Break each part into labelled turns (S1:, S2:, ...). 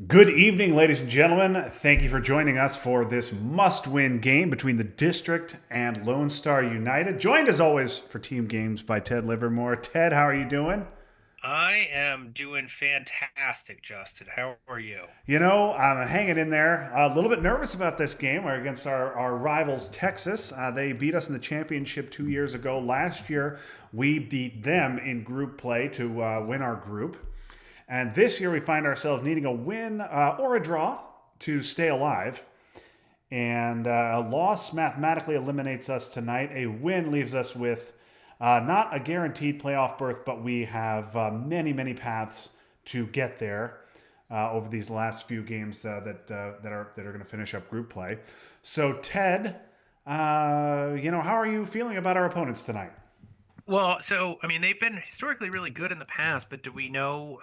S1: Good evening, ladies and gentlemen. Thank you for joining us for this must win game between the District and Lone Star United. Joined as always for Team Games by Ted Livermore. Ted, how are you doing?
S2: I am doing fantastic, Justin. How are you?
S1: I'm hanging in there. A little bit nervous about this game. We're against our rivals, Texas. They beat us in the championship 2 years ago. Last year, we beat them in group play to win our group. And this year, we find ourselves needing a win or a draw to stay alive. And a loss mathematically eliminates us tonight. A win leaves us with not a guaranteed playoff berth, but we have many, many paths to get there over these last few games that are going to finish up group play. So, Ted, how are you feeling about our opponents tonight?
S2: They've been historically really good in the past, but do we know,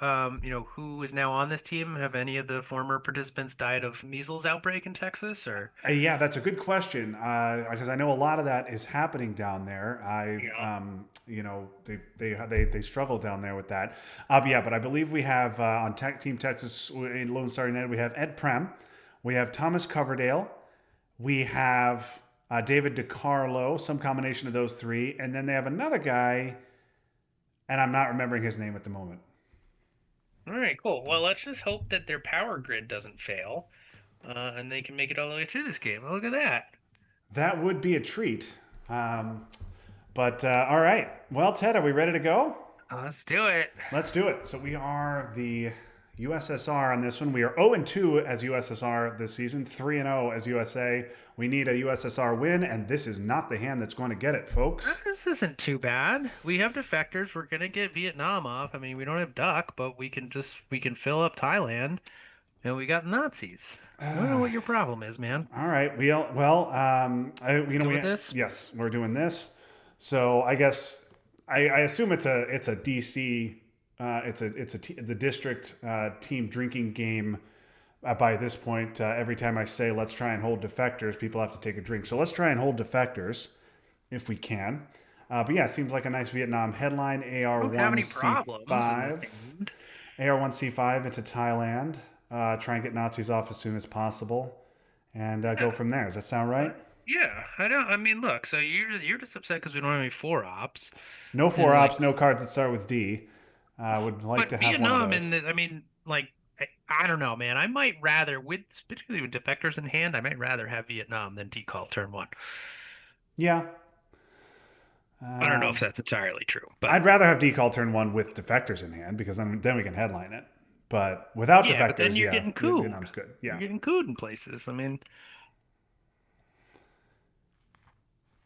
S2: who is now on this team? Have any of the former participants died of measles outbreak in Texas, or?
S1: Yeah, that's a good question because I know a lot of that is happening down there.
S2: Yeah.
S1: They struggle down there with that. Yeah, but I believe we have on Team Texas in Lone Star United we have Ed Prem, we have Thomas Coverdale, we have David DiCarlo, some combination of those three, and then they have another guy, and I'm not remembering his name at the moment.
S2: All right, cool. Well, let's just hope that their power grid doesn't fail, and they can make it all the way through this game. Look at that.
S1: That would be a treat. But all right, well, Ted, are we ready to go?
S2: Let's do it.
S1: Let's do it. So we are the USSR on this one. We are 0 and 2 as USSR this season, 3 and 0 as USA. We need a USSR win, and this is not the hand that's going to get it, folks.
S2: This isn't too bad. We have defectors. We're gonna get Vietnam off. I mean, we don't have Duck, but we can fill up Thailand, and we got Nazis. I don't know what your problem is, man.
S1: All right.
S2: You good with this?
S1: yes, we're doing this. So I guess I assume it's a DC, the district team drinking game. By this point, every time I say let's try and hold defectors, people have to take a drink. So let's try and hold defectors if we can. But yeah, it seems like a nice Vietnam headline.
S2: I don't have any problems in this game.
S1: AR1C5 into Thailand. Try and get Nazis off as soon as possible, and go
S2: Yeah,
S1: from there. Does that sound right?
S2: yeah. I don't. I mean, look. So you're just upset because we don't have any four ops,
S1: No
S2: and
S1: four
S2: like,
S1: ops, no cards that start with D. I would like
S2: but
S1: to have one of
S2: Vietnam
S1: those.
S2: and I mean, like, I don't know, man. I might rather, particularly with defectors in hand, I might rather have Vietnam than decall turn one.
S1: Yeah.
S2: I don't know if
S1: Um,
S2: that's entirely true, but.
S1: I'd rather have decall turn one with defectors in hand because then we can headline it. But without
S2: Yeah, but then
S1: defectors,
S2: you're
S1: yeah,
S2: getting cooed.
S1: Vietnam's good.
S2: You're
S1: Yeah.
S2: getting cooed in places. I mean,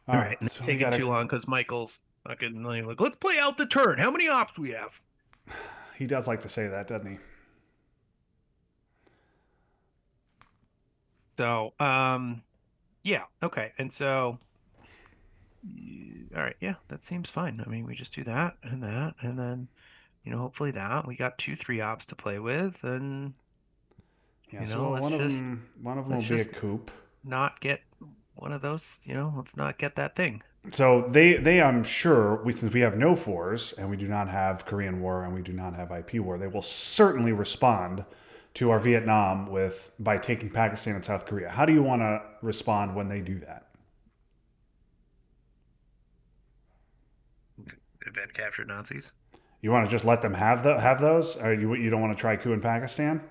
S1: All
S2: all
S1: right.
S2: right, and it's
S1: So we
S2: taking
S1: got to.
S2: too long because Michael's fucking like, let's play out the turn. How many ops we have?
S1: He does like to say that, doesn't he?
S2: So, yeah, okay, and so, all right, yeah, that seems fine. I mean, we just do that, and then hopefully that we got two, three ops to play with, and
S1: Yeah. So
S2: let's just
S1: one of them will
S2: let's
S1: be a
S2: just
S1: coup.
S2: not get one of those. Let's not get that thing.
S1: So they I'm sure since we have no fours and we do not have Korean War and we do not have IP War, they will certainly respond to our Vietnam with by taking Pakistan and South Korea. How do you want to respond when they do that?
S2: Event captured Nazis.
S1: You want to just let them have those, or you don't want to try coup in Pakistan?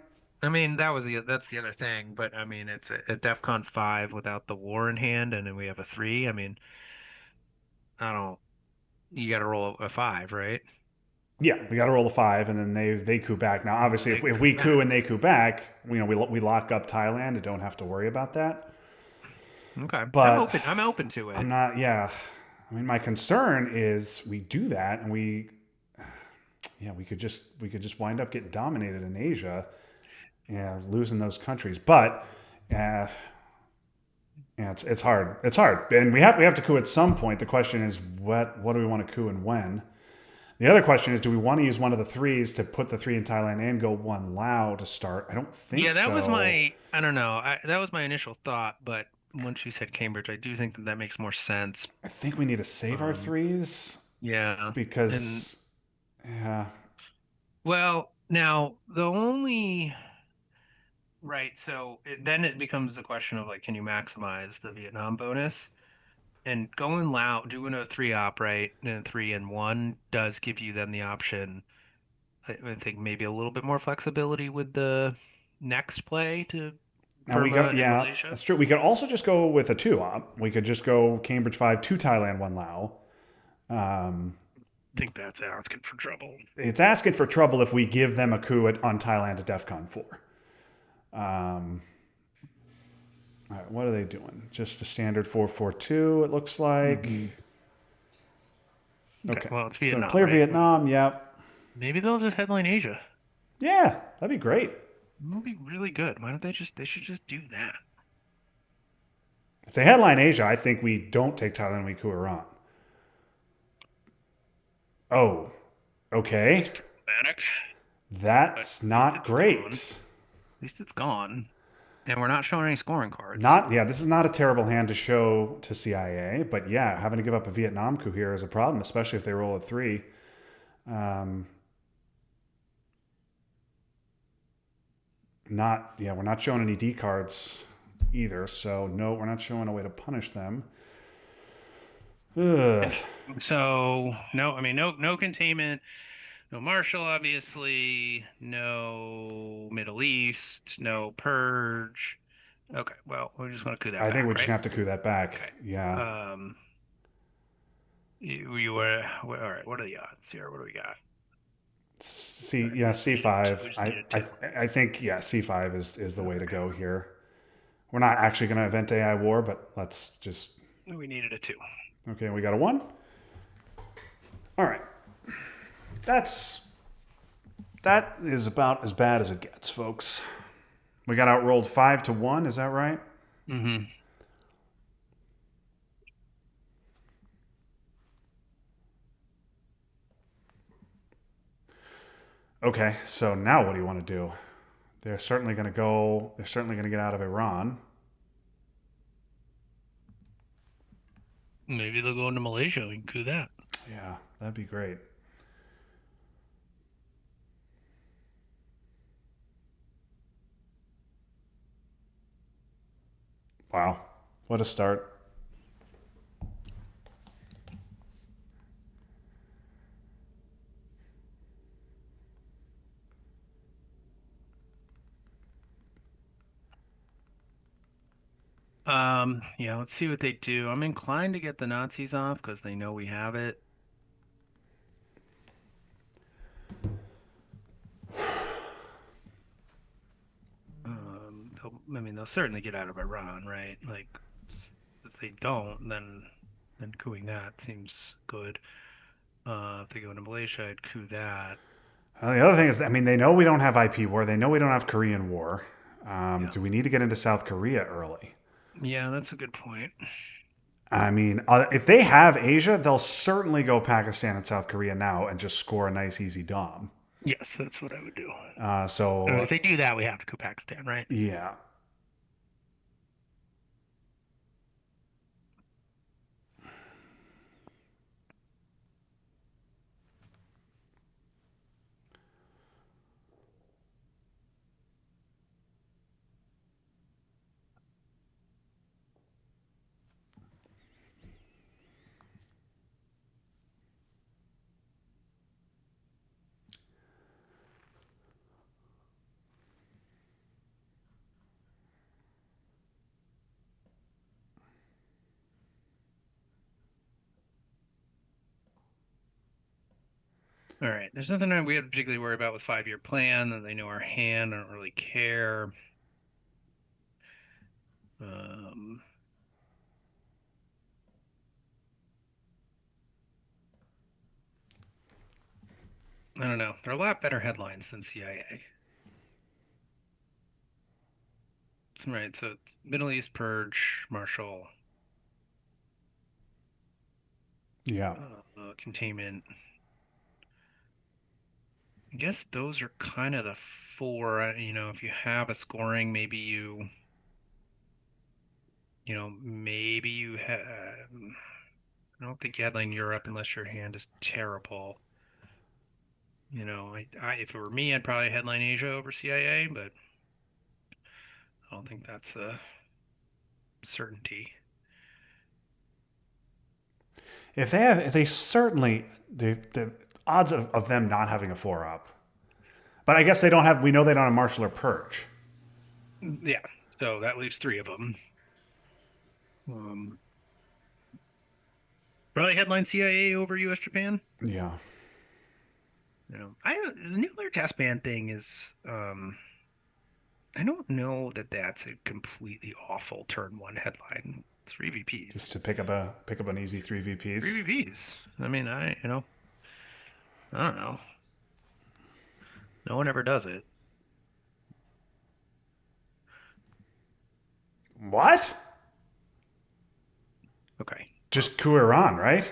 S2: I mean, that's the other thing, but I mean, it's a DEF CON 5 without the war in hand, and then we have a 3. I mean, I don't. You got to roll a 5, right?
S1: Yeah, we got to roll a five, and then they coup back. Now,
S2: And then
S1: obviously,
S2: they
S1: if
S2: coup
S1: we coup and
S2: back.
S1: they coup back, we lock up Thailand and don't have to worry about that.
S2: Okay, I'm
S1: But
S2: open. I'm open to
S1: I'm
S2: it.
S1: not. Yeah, I mean, my concern is we do that and yeah, we could just wind up getting dominated in Asia, yeah, losing those countries. But uh, yeah, it's hard. It's hard, and we have to coup at some point. The question is, what do we want to coup and when? The other question is, do we want to use one of the threes to put the three in Thailand and go one Lao to start? I don't think
S2: Yeah, that was
S1: so.
S2: my. I don't know. That was my initial thought, but once you said Cambridge, I do think that that makes more sense.
S1: I think we need to save our
S2: Um,
S1: threes
S2: yeah, and
S1: because, yeah,
S2: well, now the only. Right. So then it becomes a question of like, can you maximize the Vietnam bonus? And going Lao, doing a three op, right, and three and one does give you then the option. I think maybe a little bit more flexibility with the next play to
S1: Now we
S2: Burma
S1: got,
S2: and
S1: yeah,
S2: Malaysia.
S1: that's true. We could also just go with a two op. We could just go Cambridge 5, two Thailand, one Lao. Um,
S2: I think that's asking for trouble.
S1: it's asking for trouble if we give them a coup on Thailand at DEF CON 4. Um, all right, what are they doing? Just a standard 4-4-2, it looks like.
S2: Hmm. Okay,
S1: Okay,
S2: well, it's
S1: so
S2: Vietnam,
S1: clear
S2: right?
S1: Vietnam, yep.
S2: Maybe they'll just headline Asia.
S1: Yeah, that'd be great.
S2: It would be really good. Why don't they should just do that.
S1: If they headline Asia, I think we don't take Thailand, we coup Iran. Oh,
S2: It's
S1: okay.
S2: problematic, but
S1: That's
S2: at least
S1: not
S2: it's gone.
S1: great.
S2: At least it's gone. And we're not showing any scoring cards.
S1: Not, yeah, this is not a terrible hand to show to CIA, but yeah, having to give up a Vietnam coup here is a problem, especially if they roll a three. Um, not, yeah, we're not showing any D cards either, so no, we're not showing a way to punish them. Ugh.
S2: So no, I mean no containment, no Marshall, obviously, no Middle East, no purge. Okay, well, we're just gonna coup that
S1: I think we're
S2: back,
S1: just
S2: right?
S1: gonna have to coup that back.
S2: Okay.
S1: Yeah.
S2: Um, you were all right. What are the odds here? What do we got? All
S1: C,
S2: right,
S1: yeah,
S2: we
S1: C5.
S2: just needed two.
S1: I think, yeah, C5 is the way to
S2: Okay,
S1: go here. We're not actually going to event AI war, but let's just,
S2: we needed a two.
S1: okay, we got a one. All right. That's, that is about as bad as it gets, folks. We got outrolled 5-1. Is that right?
S2: Mm-hmm.
S1: Okay. So now what do you want to do? They're certainly going to go, they're certainly going to get out of Iran.
S2: Maybe they'll go into Malaysia. We can coup that.
S1: Yeah, that'd be great. Wow. What a start.
S2: Yeah, let's see what they do. I'm inclined to get the Nazis off because they know we have it. I mean, they'll certainly get out of Iran, right? Like, if they don't, then cooing that seems good. If they go into Malaysia, I'd coup that.
S1: The other thing is, I mean, they know we don't have IP war. They know we don't have Korean war.
S2: Yeah,
S1: Do we need to get into South Korea early?
S2: yeah, that's a good point.
S1: I mean, if they have Asia, they'll certainly go Pakistan and South Korea now and just score a nice, easy dom.
S2: Yes, that's what I would do.
S1: So,
S2: If they do that, we have to coup Pakistan, right?
S1: yeah.
S2: All right. There's nothing we have to particularly worry about with 5-year plan. That they know our hand. I don't really care. Um, I don't know. They're a lot better headlines than CIA. Right. So it's Middle East purge, Marshall,
S1: Yeah.
S2: containment. I guess those are kind of the four. If you have a scoring, maybe you have. I don't think you headline Europe unless your hand is terrible. If it were me, I'd probably headline Asia over CIA, but I don't think that's a certainty.
S1: If they certainly the odds of them not having a 4 up. But I guess they don't have. We know they don't have Marshall or Purge.
S2: Yeah, so that leaves three of them. Um, Probably headline CIA over U.S. Japan.
S1: Yeah.
S2: The nuclear test ban thing is. I don't know that that's a completely awful turn one headline. Three VPs.
S1: Just to pick up an easy 3 VPs.
S2: Three VPs. I mean, I don't know. No one ever does it.
S1: What?
S2: Okay.
S1: Just coup Iran, right?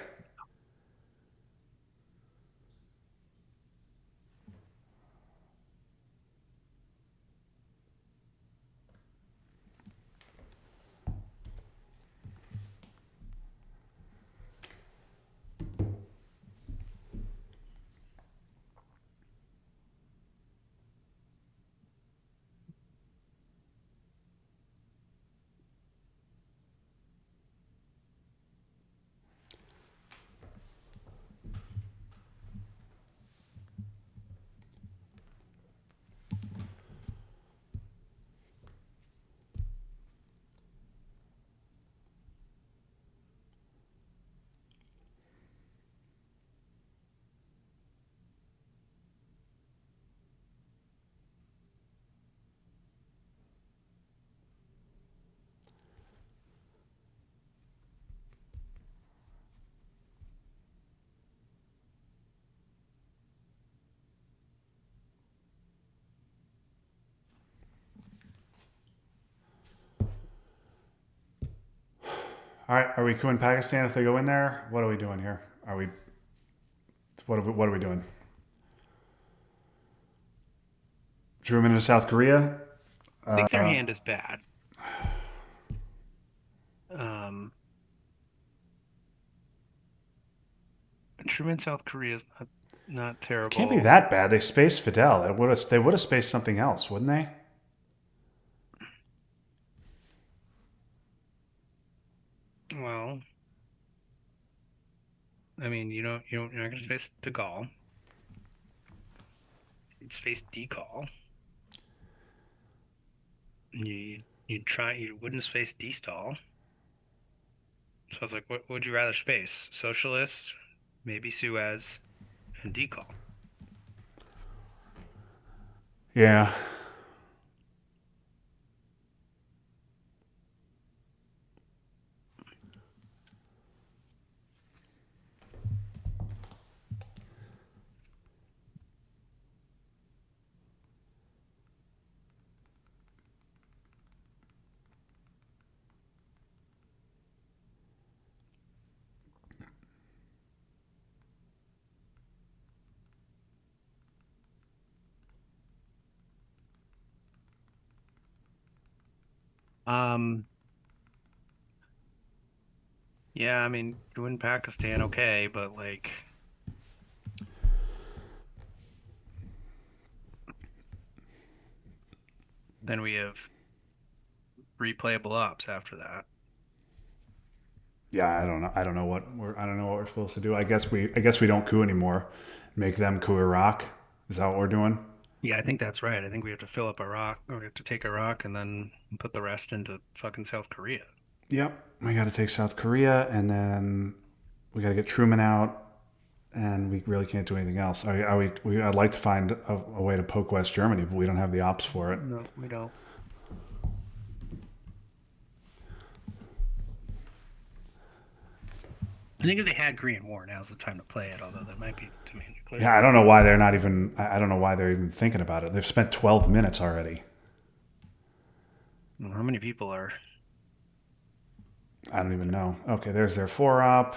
S1: All right. Are we cooing Pakistan if they go in there? What are we doing here? Are we? What are we doing? Truman into South Korea.
S2: I think their hand is bad. Um, Truman, South Korea is not terrible.
S1: Can't be that bad. They spaced Fidel. They would have spaced something else, wouldn't they?
S2: Well, I mean, you're not going to space De Gaulle. You'd space Decall. You wouldn't space D-stall. So I was like, what would you rather space? Socialist, maybe Suez, and Decall.
S1: Yeah.
S2: Um, yeah, I mean, doing Pakistan okay, but like, then we have replayable ops after that.
S1: Yeah. I don't know I don't know what we're supposed to do. I guess we don't coup anymore. Make them coup Iraq. Is that what we're doing?
S2: Yeah, I think that's right. I think we have to fill up Iraq, or we have to take Iraq and then put the rest into fucking South Korea.
S1: Yep. We got to take South Korea, and then we got to get Truman out, and we really can't do anything else. I'd like to find a way to poke West Germany, but we don't have the ops for it.
S2: No, we don't. I think if they had Korean War, now's the time to play it, although that might be too many players.
S1: Yeah, I don't know why they're not even. I don't know why they're even thinking about it. They've spent 12 minutes already.
S2: How many people are?
S1: I don't even know. Okay, there's their 4 op.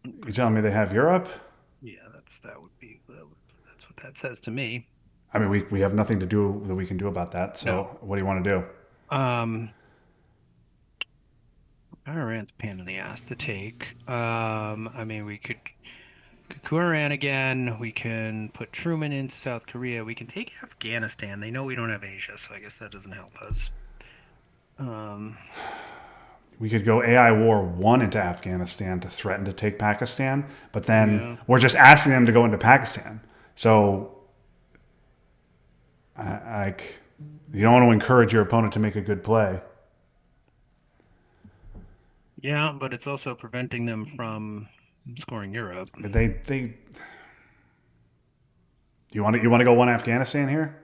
S1: You telling me they have Europe?
S2: Yeah, that's what that says to me.
S1: I mean, we have nothing to do that we can do about that. So,
S2: No.
S1: what do you want to do?
S2: Um, Iran's a pain in the ass to take. I mean, we could Kukuran again. We can put Truman into South Korea. We can take Afghanistan. They know we don't have Asia, so I guess that doesn't help us. Um,
S1: We could go AI War 1 into Afghanistan to threaten to take Pakistan, but then
S2: yeah.
S1: we're just asking them to go into Pakistan. So, like, you don't want to encourage your opponent to make a good play.
S2: Yeah, but it's also preventing them from scoring Europe.
S1: They you want to go one Afghanistan here?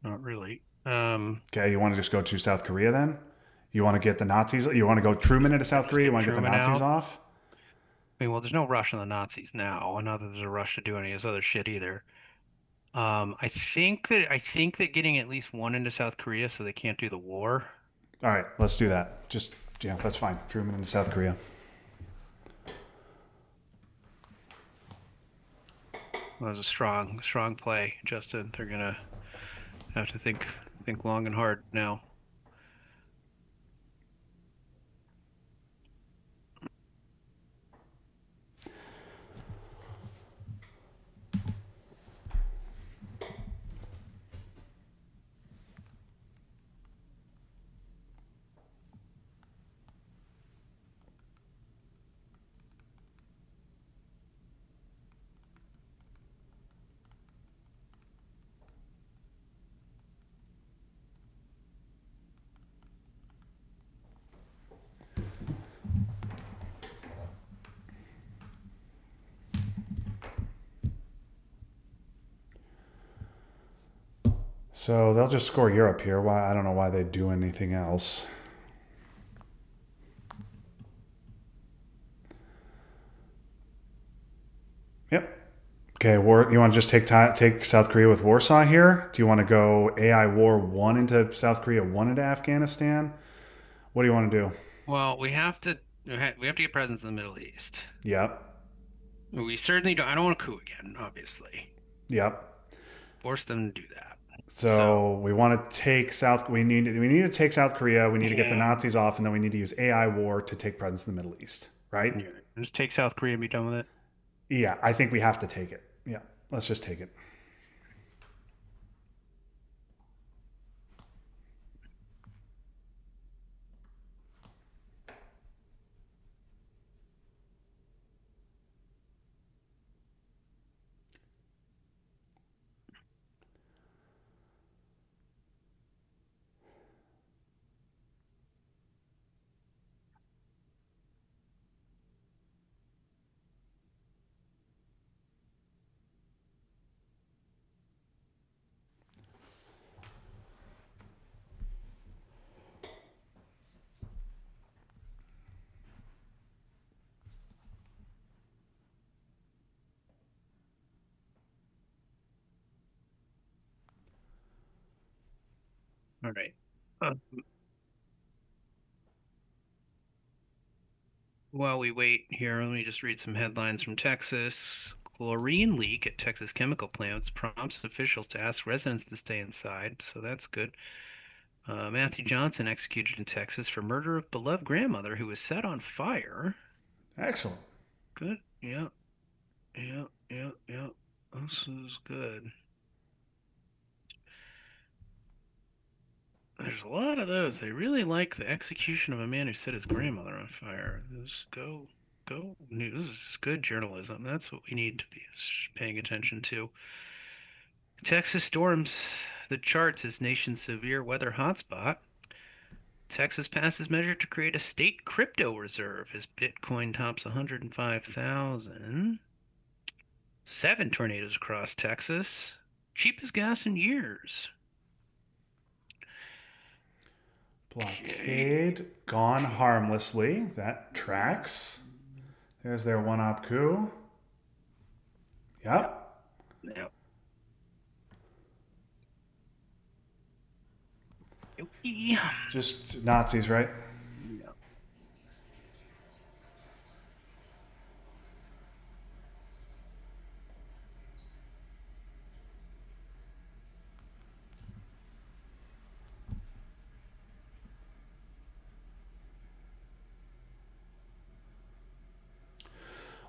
S2: Not really.
S1: Okay, you want to just go to South Korea then? You want to get the Nazis? You want to go Truman into South
S2: Just
S1: Korea? You
S2: get
S1: want to get the
S2: Truman
S1: Nazis
S2: out.
S1: off?
S2: I mean, well, there's no rush on the Nazis now, and not that there's a rush to do any of this other shit either. I think that getting at least one into South Korea so they can't do the war.
S1: All right, let's do that. Just yeah, that's fine. Truman into South Korea.
S2: Well, that was a strong play, Justin. They're gonna have to think long and hard now.
S1: So they'll just score Europe here. Why? I don't know why they do anything else. Yep. Okay, war. You want to just take South Korea with Warsaw here? Do you want to go AI War 1 into South Korea, 1 into Afghanistan? What do you want to do?
S2: Well, we have to get presence in the Middle East.
S1: Yep.
S2: We certainly don't. I don't want to coup again, obviously.
S1: Yep.
S2: Force them to do that. So
S1: So we want to take South. We need to take South Korea. We need to get the
S2: yeah,
S1: Nazis off, and then we need to use AI war to take presence in the Middle East. Right?
S2: yeah. Just take South Korea and be done with it.
S1: Yeah, I think we have to take it. Yeah, let's just take it.
S2: All right. Uh, While we wait here, let me just read some headlines from Texas. Chlorine leak at Texas chemical plants prompts officials to ask residents to stay inside, so that's good. Matthew Johnson executed in Texas for murder of beloved grandmother who was set on fire.
S1: Excellent.
S2: Good. Yeah, yeah, yeah, yeah. This is good. There's a lot of those. They really like the execution of a man who set his grandmother on fire. Go. News. This is just good journalism. That's what we need to be paying attention to. Texas storms the charts as nation's severe weather hotspot. Texas passes measure to create a state crypto reserve as Bitcoin tops 105,000. 7 tornadoes across Texas. Cheapest gas in years. Okay.
S1: Blockade gone harmlessly. That tracks. There's their one op coup.
S2: Yeah.
S1: Yep.
S2: Yeah. Yeah.
S1: Just Nazis, right?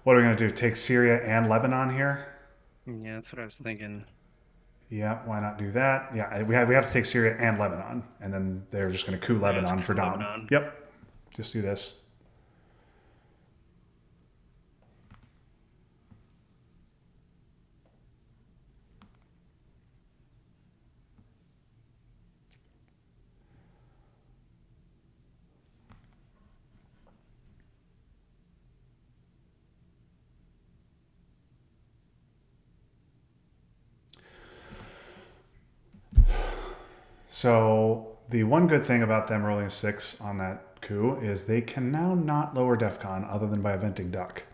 S1: What are we going to do? Take Syria and Lebanon here?
S2: Yeah, that's what I was thinking.
S1: Yeah, why not do that? Yeah, we have to take Syria and Lebanon, and then they're just going to coup
S2: Yeah, it's
S1: Lebanon for
S2: coup
S1: Dom.
S2: Lebanon.
S1: Yep, just do this. So the one good thing about them rolling a 6 on that coup is they can now not lower DEFCON other than by a venting duck.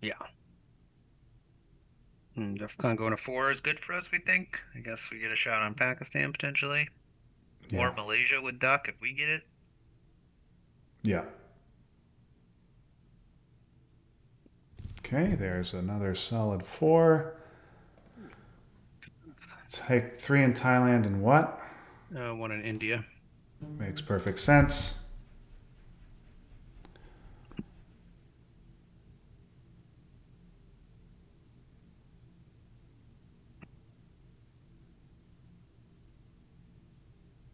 S2: Yeah. DEFCON going to 4 is good for us, we think. I guess we get a shot on Pakistan potentially.
S1: Yeah,
S2: Or Malaysia with duck if we get it.
S1: yeah. Okay, there's another solid 4. Take 3 in Thailand and what?
S2: 1 in India.
S1: Makes perfect sense.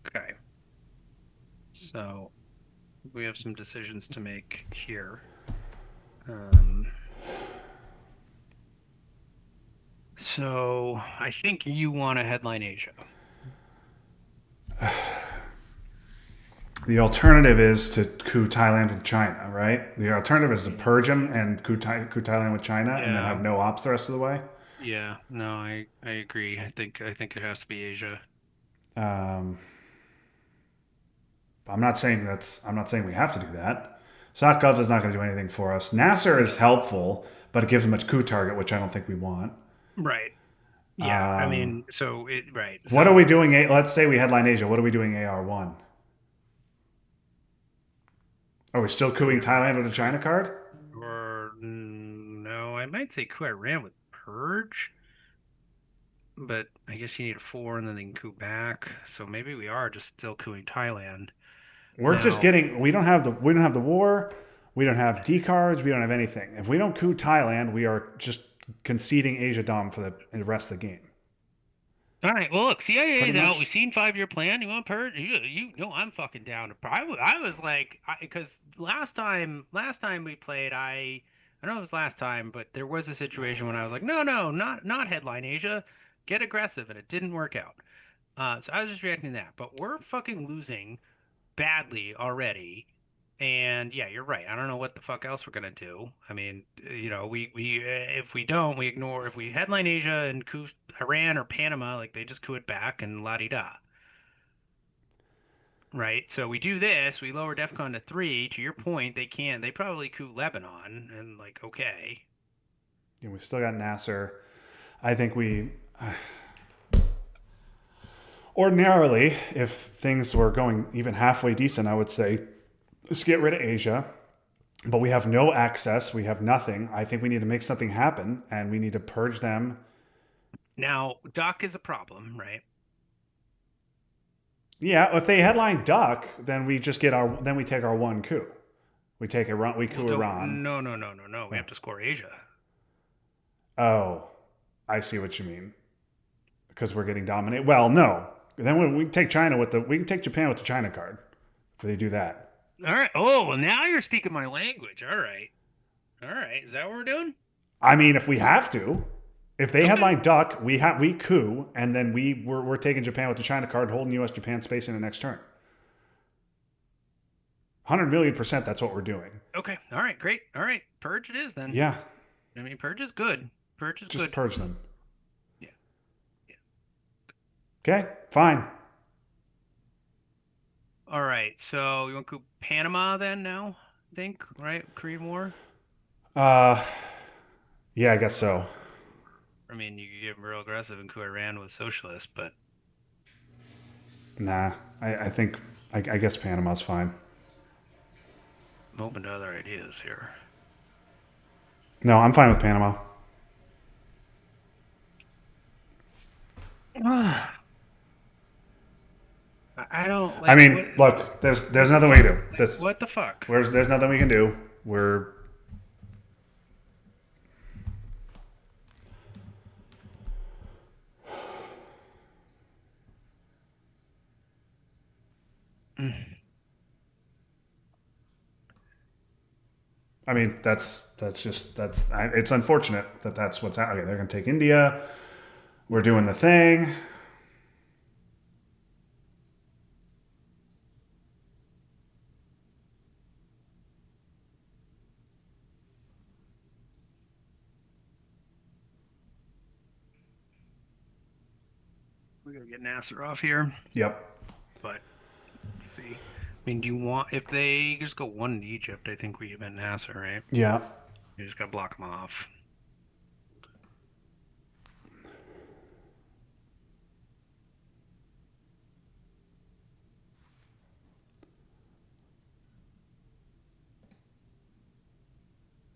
S2: Okay. So we have some decisions to make here. So I think you want to headline Asia.
S1: The alternative is to coup Thailand with China, right? The alternative is to purge them and coup Thailand with China, and then
S2: Yeah.
S1: have no ops the rest of the way.
S2: Yeah. No, I agree. I think it has to be Asia.
S1: Um, I'm not saying we have to do that. SocGov is not going to do anything for us. Nasser is helpful, but it gives them a coup target, which I don't think we want.
S2: Right. Yeah. I
S1: Um,
S2: mean, so it right.
S1: what are we
S2: So
S1: doing? Let's say we headline Asia. What are we doing AR1? Are we still cooing Thailand with a China card?
S2: no, I might say coup Iran with purge, but I guess you need a 4 and then they can coup back. So maybe we are just still cooing Thailand.
S1: We're just
S2: Now,
S1: getting. We don't have the war. We don't have D cards. We don't have anything. If we don't coup Thailand, we are just conceding Asia Dom for the rest of the game.
S2: all right. Well, look,
S1: Pretty
S2: CIA's out.
S1: much.
S2: We've seen 5-year plan. You want purge? You know I'm fucking down. I was like, because last time we played, I know it was last time, but there was a situation when I was like, no, no, not headline Asia, get aggressive, and it didn't work out. So I was just reacting to that. But we're fucking losing badly already. And yeah, you're right. I don't know what the fuck else we're gonna do. I mean, we if we don't, we ignore. If we headline Asia and coup Iran or Panama, like they just coup it back and la di da. Right. So we do this. We lower DEFCON to 3. To your point, they can't. They probably coup Lebanon and like okay.
S1: And we still got Nasser. I think we ordinarily, if things were going even halfway decent, I would say let's get rid of Asia. But we have no access. We have nothing. I think we need to make something happen, and we need to purge them.
S2: Now, Doc is a problem, right?
S1: Yeah, if they headline Duck, then we just get our. Then we take our one coup. We take Iran. We
S2: Well,
S1: coup Iran.
S2: don't. No, no, no, no, no. We have to score Asia.
S1: Oh, I see what you mean. Because we're getting dominated. Well, no. Then we take China with the. We can take Japan with the China card. If they do that.
S2: All right. Oh, well, now you're speaking my language. All right. All right. Is that what we're doing?
S1: I mean, if we have to, if they
S2: Okay.
S1: headline Duck, we coup, and then we're taking Japan with the China card, holding U.S. Japan space in the next turn. 100,000,000%. That's what we're doing.
S2: Okay. All right. Great. All right. Purge it is then.
S1: Yeah,
S2: I mean, purge is good. Purge is
S1: just
S2: good.
S1: purge them.
S2: Yeah. Yeah.
S1: Okay, fine.
S2: All right. So you want to coup Panama then now? I think right. Korean War.
S1: Uh, yeah, I guess so.
S2: I mean, you could get real aggressive and coup Iran with socialists, but
S1: Nah, I think I guess Panama's fine.
S2: I'm open to other ideas here.
S1: No, I'm fine with Panama.
S2: I I don't
S1: I
S2: like
S1: mean,
S2: what.
S1: look, there's nothing we can do.
S2: Like,
S1: This
S2: what the fuck?
S1: there's nothing we can do. We're
S2: Mm.
S1: I mean, it's unfortunate that that's what's happening. Okay, they're going to take India. We're doing the thing.
S2: We gotta get Nasser off here,
S1: Yep.
S2: but let's see. I mean, do you want if they just go one in Egypt? I think we event Nasser, right?
S1: Yeah.
S2: You just gotta block them off.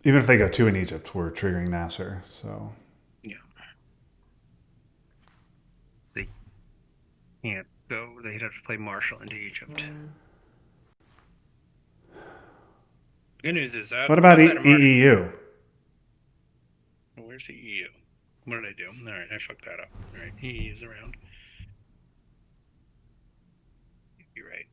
S1: Even if they go two in Egypt, we're triggering Nasser. So
S2: Yeah, they can't go. They'd have to play Marshall into Egypt. Good news is that
S1: what about
S2: outside of Marshall,
S1: EEU?
S2: where's the EU? What did I do? All right, I fucked that up. All right, EU is around. You're right.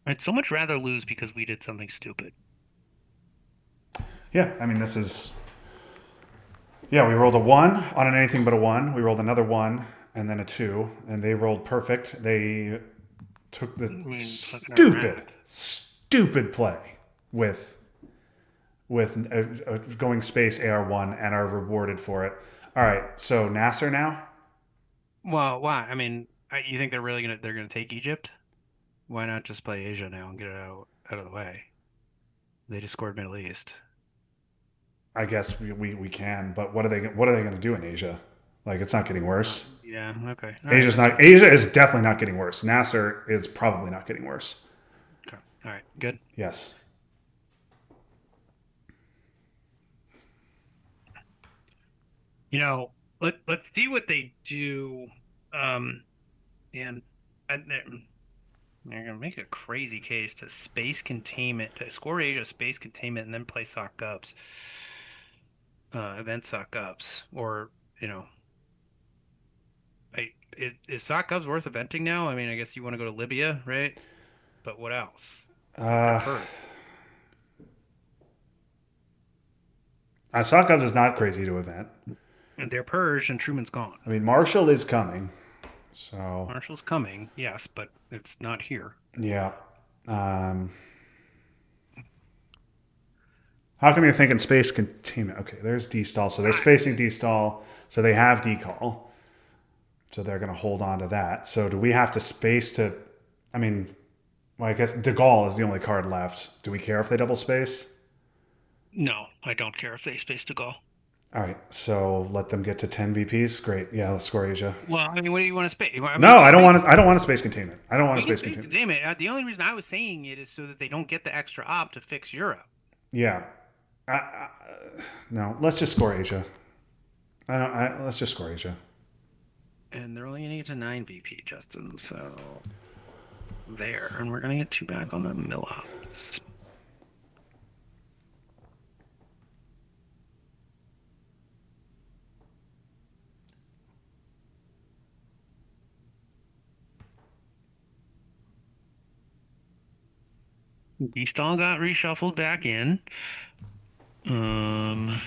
S2: I'd so much rather lose because we did something stupid.
S1: Yeah, I mean, this is. Yeah, we rolled a one on an anything but a one. We rolled another one and then a two, and they rolled perfect. They took the
S2: I mean, fucking
S1: stupid play with going space AR1 and are rewarded for it. All right, so Nasser now.
S2: Well, why? I mean, you think they're gonna take Egypt? Why not just play Asia now and get it out of the way? They just scored Middle East.
S1: I guess we can, but what are they going to do in Asia? Like, it's not getting worse.
S2: Yeah. Okay. All right.
S1: Asia is definitely not getting worse. Nasser is probably not getting worse.
S2: Okay. All right. Good.
S1: Yes.
S2: You know, let's see what they do. Um, and they're gonna make a crazy case to space containment, to score Asia space containment, and then play sock ups, event sock ups, or you know, is sock ups worth eventing now? I mean, I guess you want to go to Libya, right? But what else? Like they're
S1: Uh,
S2: Perth.
S1: Sokov is not crazy to event.
S2: And they're purged, and Truman's gone.
S1: I mean, Marshall is coming. So,
S2: Marshall's coming, yes, but it's not here.
S1: yeah. Um, how come you're thinking space containment? Okay, there's D-stall. So they're spacing D-stall. So they have decall. So they're going to hold on to that. So do we have to space to? I mean, well, I guess De Gaulle is the only card left. Do we care if they double space?
S2: No, I don't care if they space to go.
S1: All right, so let them get to 10 VPs. Great. Yeah, let's score Asia.
S2: Well, I mean, what do you want to space? I mean,
S1: No, I don't want to. I don't want a space containment. I don't want a
S2: you can
S1: space
S2: space
S1: containment.
S2: damn it. The only reason I was saying it is so that they don't get the extra op to fix Europe.
S1: Yeah. No, let's just score Asia. Let's just score Asia.
S2: And they're only going to get to 9 VP, Justin, so there. And we're going to get 2 back on the mill ops. D-Stall got reshuffled back in. Um,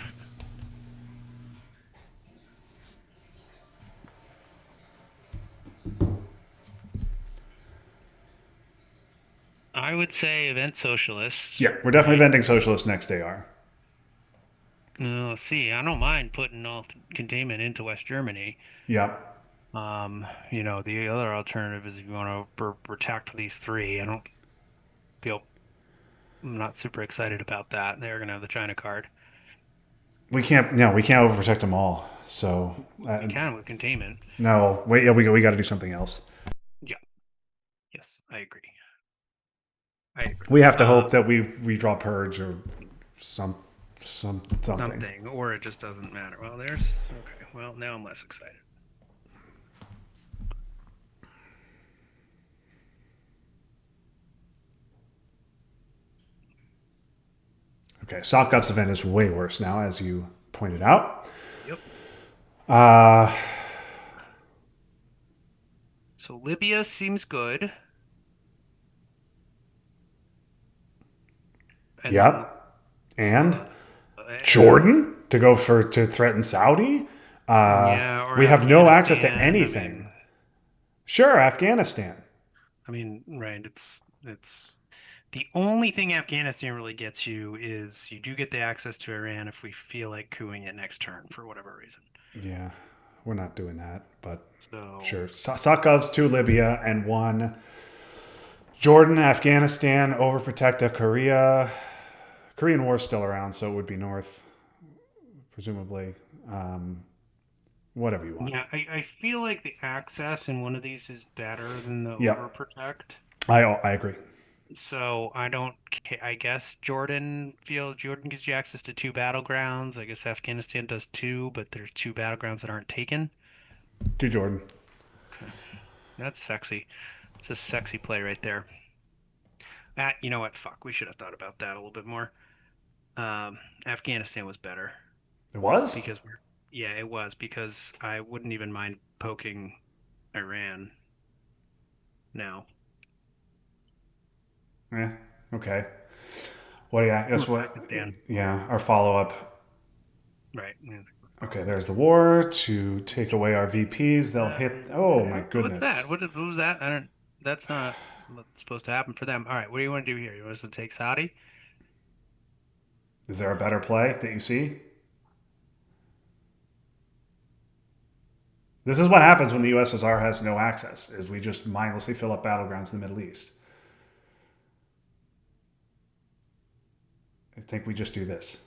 S3: I would say event socialists,
S1: Yeah, we're definitely
S3: right?
S1: vending socialist next AR.
S3: No, see, I don't mind putting all containment into West Germany.
S1: Yeah.
S3: The other alternative is if you want to protect these three. Feel I'm not super excited about that. They're gonna have the China card.
S1: We can't overprotect them all. So,
S3: We can with containment.
S1: no, wait, yeah, we got to do something else.
S3: Yeah. Yes, I agree. I agree.
S1: We have to hope that we draw purge or some something.
S3: Something, or it just doesn't matter. Well, there's okay. Well, now I'm less excited.
S1: Okay, Sokgov's event is way worse now, as you pointed out.
S3: Yep.
S1: Uh,
S3: So Libya seems good, and then
S1: yep. And
S3: uh,
S1: Jordan to go for to threaten Saudi.
S3: yeah, or
S1: We have no access to
S3: Afghanistan.
S1: anything. Sure, Afghanistan.
S3: Right. It's the only thing Afghanistan really gets you is you do get the access to Iran if we feel like cooing it next turn for whatever reason.
S1: Yeah, we're not doing that, but
S3: So
S1: sure. Sokgov's to Libya and one Jordan, Afghanistan, overprotecta, Korea. Korean War's still around, so it would be north, presumably. Um, Whatever you want.
S3: yeah, I feel like the access in one of these is better than the
S1: Yep,
S3: overprotect.
S1: I agree.
S3: So I don't. I guess Jordan gives you access to two battlegrounds. I guess Afghanistan does too, but there's two battlegrounds that aren't taken.
S1: To Jordan.
S3: Okay, that's sexy. It's a sexy play right there. You know what? Fuck, we should have thought about that a little bit more. Afghanistan was better
S1: It was?
S3: because yeah, it was because I wouldn't even mind poking Iran now.
S1: Yeah. Okay. What do you guess
S3: Or
S1: what?
S3: Pakistan,
S1: Yeah, our follow up.
S3: right? Yeah.
S1: Okay, there's the war to take away our VPs. They'll hit. Oh my
S3: What's
S1: goodness.
S3: that? What was that? I don't. That's not what's supposed to happen for them. All right, what do you want to do here? You want us to take Saudi?
S1: Is there a better play that you see? This is what happens when the USSR has no access: is we just mindlessly fill up battlegrounds in the Middle East. I think we just do this.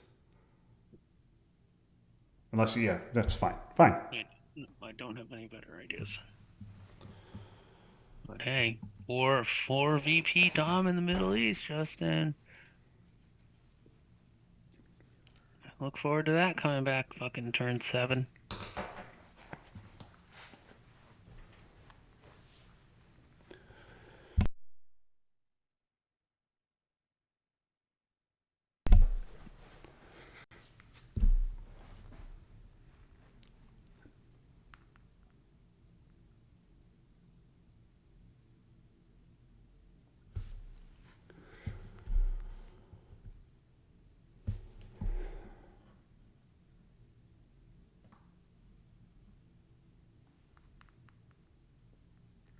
S1: Unless, yeah, that's fine. Fine.
S3: I don't have any better ideas. But hey, four VP Dom in the Middle East, Justin. Look forward to that coming back. Fucking turn 7.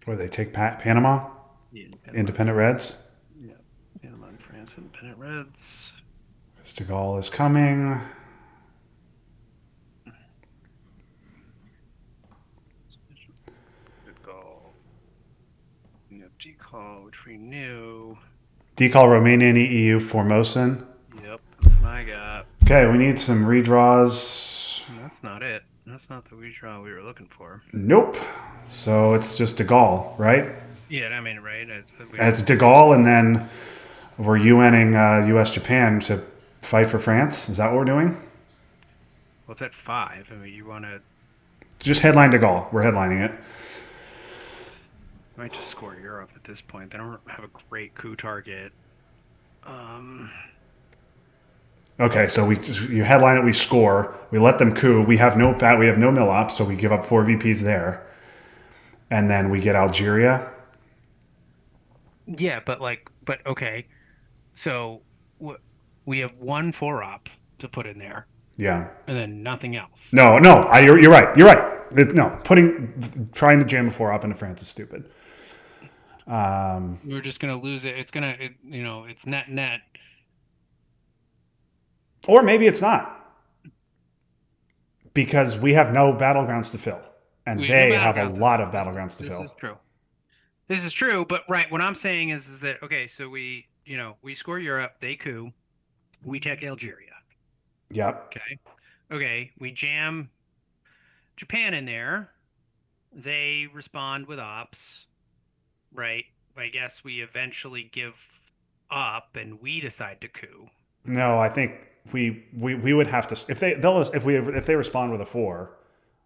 S1: Where they take Panama?
S3: Yeah,
S1: Independent Reds?
S3: yeah, Panama and France, Independent Reds.
S1: De Gaulle is coming.
S3: Good goal. We have decall, which we knew.
S1: Decall Romanian EU Formosan.
S3: Yep, that's what I got.
S1: Okay, we need some redraws.
S3: That's not it. That's not the redraw we were looking for.
S1: Nope. So it's just De Gaulle, right?
S3: Yeah, I mean, right?
S1: And it's De Gaulle, and then we're UNing US Japan to fight for France. Is that what we're doing?
S3: Well, it's at 5. I mean, you want to
S1: Just headline De Gaulle. We're headlining it.
S3: might just score Europe at this point. They don't have a great coup target. Um,
S1: Okay, so you headline it, we score, we let them coup. We have no mill ops, so we give up 4 VPs there, and then we get Algeria.
S3: yeah, but okay. So we have one 4 op to put in there,
S1: Yeah.
S3: and then nothing else.
S1: No, no, you're right. You're right. No, trying to jam a 4 op into France is stupid.
S3: We're just gonna lose it. It's gonna, it's net net.
S1: Or maybe it's not because we have no battlegrounds to fill, and
S3: We have no
S1: they have a
S3: battlegrounds.
S1: lot of
S3: This
S1: battlegrounds to
S3: this
S1: fill.
S3: is true. This is true, but right, what I'm saying is that okay, so we score Europe, they coup, we take Algeria.
S1: Yep.
S3: Okay. Okay, we jam Japan in there. They respond with ops, right? I guess we eventually give up and we decide to coup.
S1: No, I think we would have to if they respond with a 4,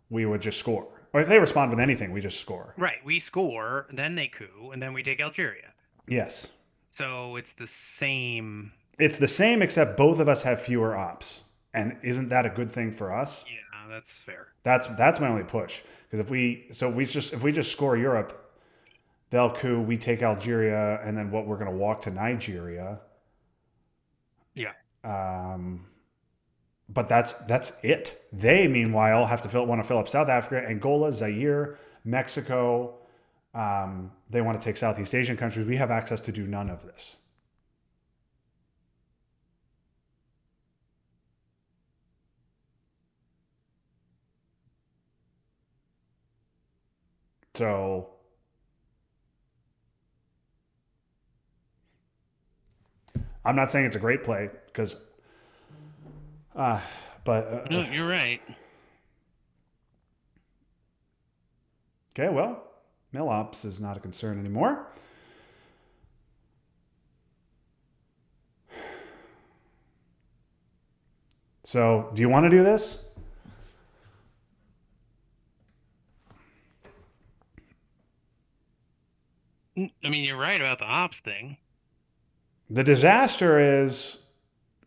S1: we would just score. Or if they respond with anything, we just score.
S3: Right, we score, then they coup, and then we take Algeria.
S1: Yes.
S3: So it's the same.
S1: It's the same except both of us have fewer ops. And isn't that a good thing for us?
S3: Yeah, that's fair.
S1: That's my only push. Because if we just score Europe, they'll coup, we take Algeria, and then we're gonna walk to Nigeria.
S3: Yeah.
S1: But that's it. They meanwhile want to fill up South Africa, Angola, Zaire, Mexico. They want to take Southeast Asian countries. We have access to do none of this. So I'm not saying it's a great play because, but
S3: No, you're right.
S1: okay. Well, mill ops is not a concern anymore. So, do you want to do this?
S3: I mean, you're right about the ops thing.
S1: The disaster is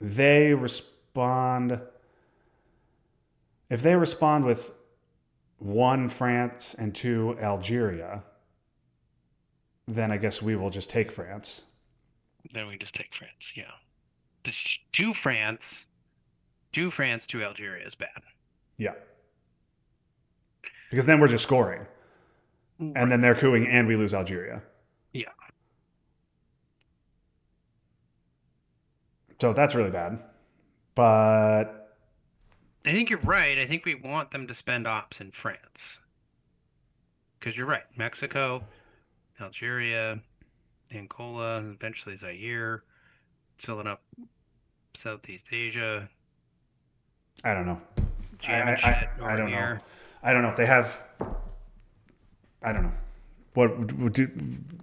S1: they respond. If they respond with 1 France and 2 Algeria, then I guess we will just take France.
S3: Then we just take France. Yeah. Two France, two Algeria is bad.
S1: Yeah. Because then we're just scoring. And then they're cooing and we lose Algeria.
S3: Yeah.
S1: So that's really bad. But
S3: I think you're right. I think we want them to spend ops in France. Because you're right. Mexico, Algeria, Angola, and eventually Zaire, filling up Southeast Asia,
S1: I don't know.
S3: jamming shit over
S1: I don't
S3: here.
S1: know. I don't know if they have. I don't know.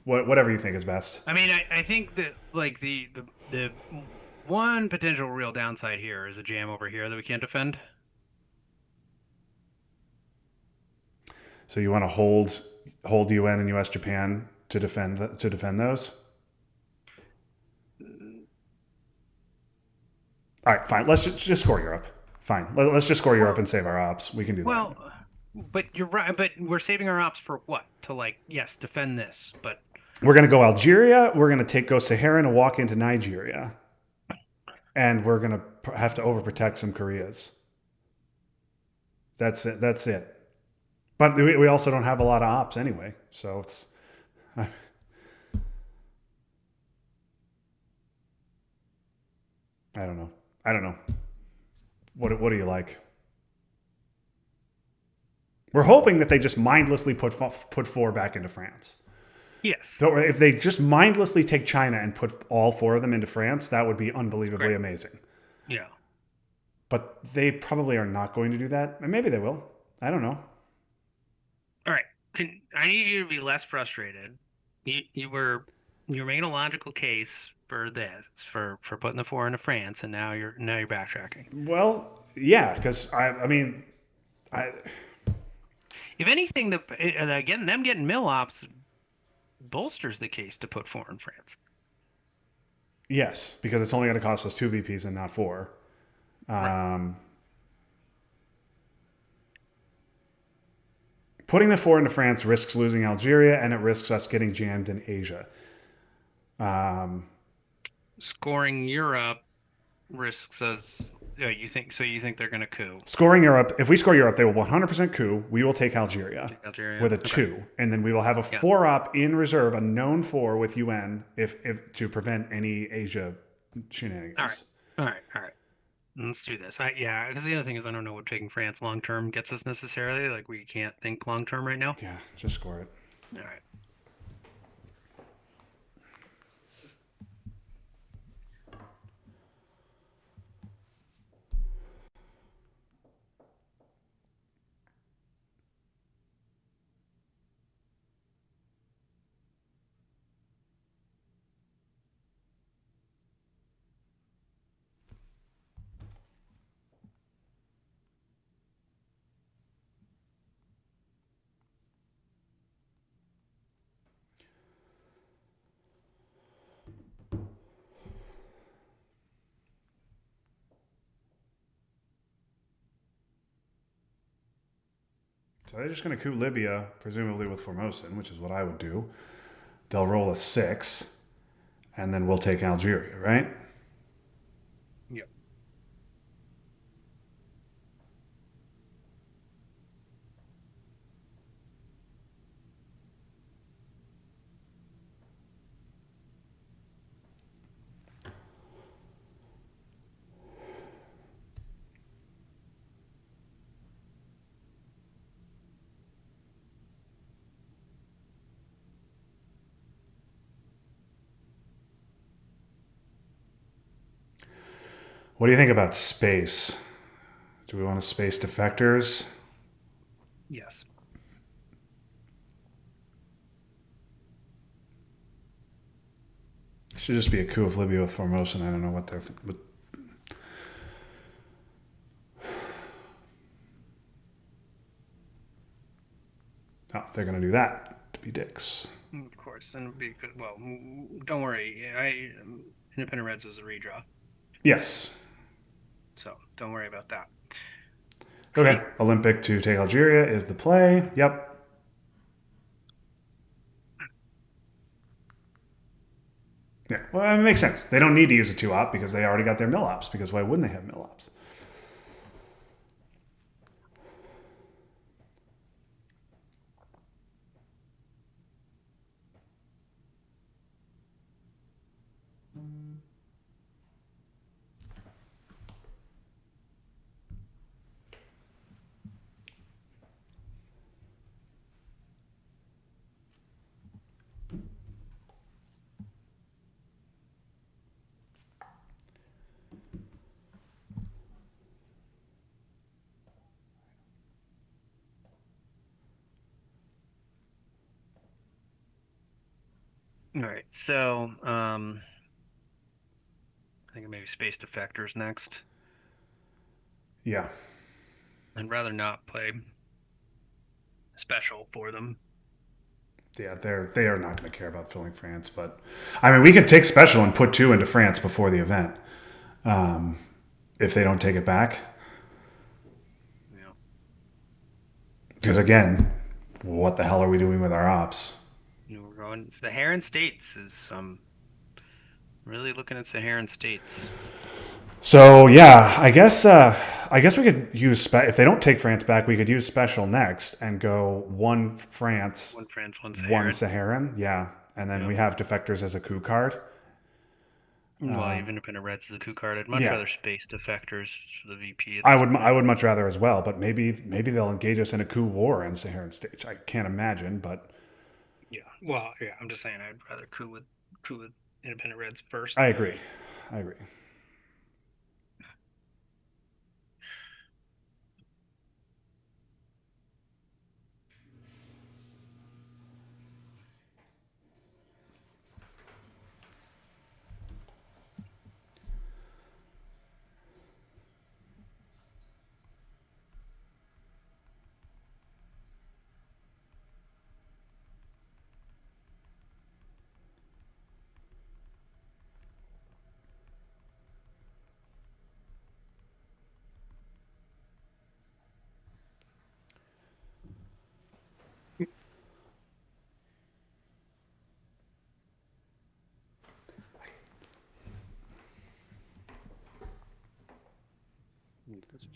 S1: Whatever you think is best.
S3: I mean, I think that like the one potential real downside here is a jam over here that we can't defend.
S1: So you want to hold UN and US Japan to defend those? All right, fine. Let's just score Europe. Fine. Let's just score Europe and save our ops. We can do that.
S3: Well, but you're right. But we're saving our ops for what? To like, yes, defend this, but
S1: We're going to go Algeria. We're going to go Saharan and walk into Nigeria. And we're going to have to overprotect some Koreas. That's it. That's it. But we also don't have a lot of ops anyway. So it's. I don't know. I don't know. What do you like? We're hoping that they just mindlessly put 4 back into France.
S3: yes,
S1: So if they just mindlessly take China and put all 4 of them into France, that would be unbelievably
S3: Great.
S1: amazing.
S3: yeah.
S1: But they probably are not going to do that. And maybe they will. I don't know.
S3: All right. I need you to be less frustrated. You were making a logical case for this for putting the 4 into France, and now you're backtracking.
S1: Well, yeah, because I mean,
S3: If anything, again them getting mill ops bolsters the case to put 4 in France.
S1: yes, because it's only going to cost us 2 VPs and not 4. Putting the 4 into France risks losing Algeria, and it risks us getting jammed in Asia.
S3: Scoring Europe risks us. Oh, you think so? You think they're going to coup?
S1: Scoring Europe, if we score Europe, they will 100% coup. We will take Algeria
S3: Take Algeria.
S1: with a
S3: Okay.
S1: 2. And then we will have a
S3: Yeah.
S1: 4 op in reserve, a known 4 with UN if to prevent any Asia shenanigans.
S3: All right. All right. All right. Let's do this. Yeah, because the other thing is I don't know what taking France long term gets us necessarily. Like we can't think long term right now.
S1: Yeah, just score it.
S3: All right.
S1: So they're just going to coup Libya, presumably with Formosan, which is what I would do. They'll roll a 6, and then we'll take Algeria, right?
S3: Yep.
S1: What do you think about space? Do we want to space defectors?
S3: Yes.
S1: It should just be a coup of Libya with Formosan. I don't know what they're. Oh, they're going to do that to be dicks.
S3: Of course, and it'd be good. Well, don't worry. Independent Reds was a redraw,
S1: Yes.
S3: so don't worry about that.
S1: Okay. Olympic to take Algeria is the play. Yep. Yeah. Well, it makes sense. They don't need to use a 2 op because they already got their mill ops. Because why wouldn't they have mill ops?
S3: All right. So, I think maybe space defectors next.
S1: Yeah.
S3: I'd rather not play special for them.
S1: Yeah, they are not going to care about filling France, but I mean, we could take special and put 2 into France before the event, if they don't take it back.
S3: Yeah.
S1: Because again, what the hell are we doing with our ops?
S3: We're going to the Saharan states. Is really looking at Saharan states.
S1: So yeah, I guess we could use if they don't take France back, we could use special next and go 1 France,
S3: One France, one Saharan.
S1: 1 Saharan. Yeah, and then we have defectors as a coup card.
S3: Well, even Independent Reds is a coup card. I'd much
S1: yeah.
S3: rather space defectors for the VP.
S1: I would much rather as well, but maybe they'll engage us in a coup war in Saharan states. I can't imagine, but
S3: Yeah. Well, yeah. I'm just saying I'd rather coup with Independent Reds first.
S1: I agree.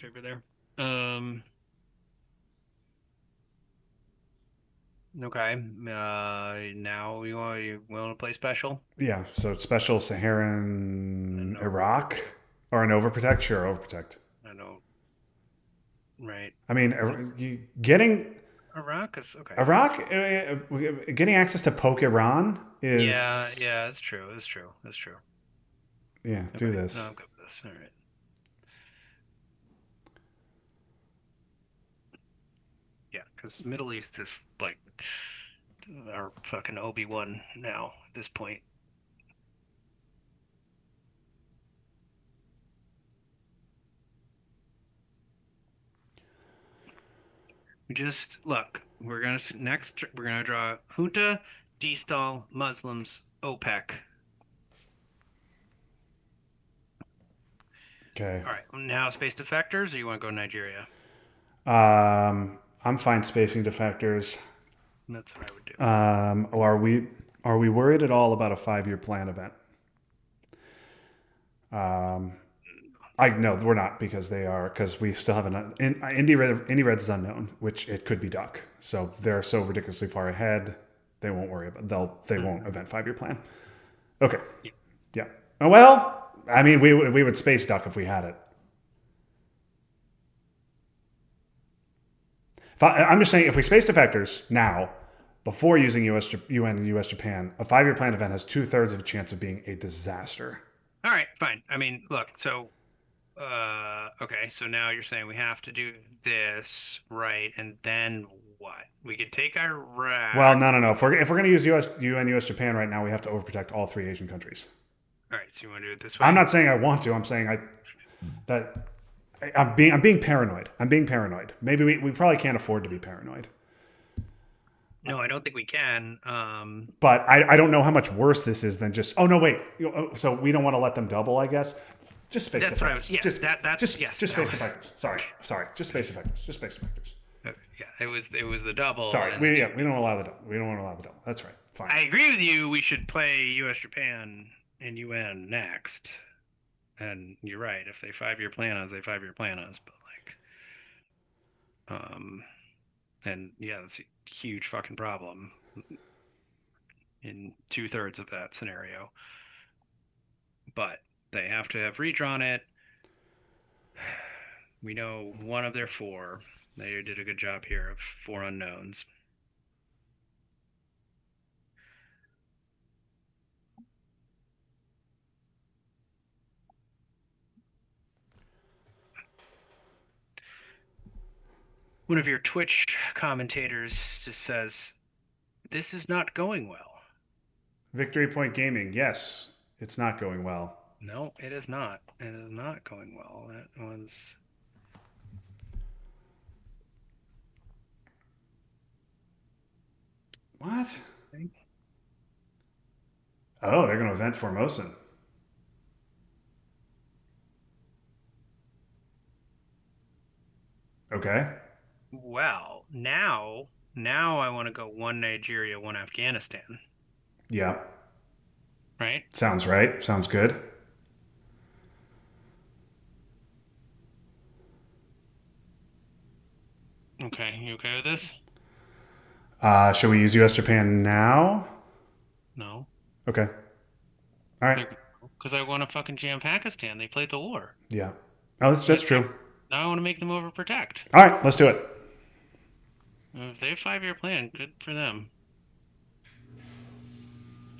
S3: favor there. Okay. Now you want to play special?
S1: Yeah, so it's special Saharan
S3: No.
S1: Iraq or an overprotect? Sure, overprotect.
S3: I don't. Right.
S1: I mean, getting
S3: Iraq is okay.
S1: Iraq, getting access to poke Iran is.
S3: Yeah, that's true. That's true. That's true.
S1: Yeah, do
S3: Okay.
S1: this.
S3: No, I'm good with this. All right. Yeah, because Middle East is like our fucking Obi-Wan now at this point. We just look. We're gonna next. We're gonna draw Junta, Distal, Muslims, OPEC.
S1: Okay.
S3: All right. Now space defectors, or you want to go Nigeria?
S1: I'm fine spacing defectors.
S3: That's what I would do.
S1: Are we worried at all about a 5-year plan event? I no, we're not because we still have an Indy Reds is unknown, which it could be Duck. So they're so ridiculously far ahead, they won't worry about they won't event 5-year plan. Okay, yeah. Well, I mean, we would space Duck if we had it. I'm just saying, if we space defectors now, before using UN and US Japan, a 5-year plan event has 2/3 of a chance of being a disaster.
S3: All right, fine. I mean, look. So, okay. So now you're saying we have to do this, right? And then what? We could take Iraq.
S1: Well, no. If we're going to use UN, US Japan right now, we have to overprotect all 3 Asian countries.
S3: All right. So you want to do it this way?
S1: I'm not saying I want to. I'm saying I'm being paranoid. I'm being paranoid. Maybe we probably can't afford to be paranoid.
S3: No, I don't think we can.
S1: But I don't know how much worse this is than just. Oh no, wait. So we don't want to let them double, I guess. Just space
S3: That's
S1: defectors.
S3: what I was. Yes,
S1: just
S3: yes.
S1: just space defectors. Sorry. Just space defectors. Just space defectors.
S3: Yeah, it was the double.
S1: Sorry,
S3: and
S1: we don't allow the double. We don't want to allow the double. That's right. Fine.
S3: I agree with you. We should play U.S. Japan and UN next. And you're right. If they 5-year plan us, they 5-year plan us. But and yeah, that's a huge fucking problem in 2/3 of that scenario. But they have to have redrawn it. We know one of their 4. They did a good job here of 4 unknowns. One of your Twitch commentators just says, "This is not going well."
S1: Victory Point Gaming. Yes, it's not going well.
S3: No, it is not. It is not going well. That was.
S1: What? Oh, they're going to event Formosan. Okay.
S3: Well, now I want to go 1 Nigeria, 1 Afghanistan.
S1: Yeah.
S3: Right?
S1: Sounds right. Sounds good.
S3: Okay, you okay with this?
S1: Should we use US Japan now?
S3: No.
S1: Okay. All right.
S3: Because I want to fucking jam Pakistan. They played the war.
S1: Yeah. Oh, that's true.
S3: Now I want to make them overprotect.
S1: All right, let's do it.
S3: If they have 5-year plan, good for them.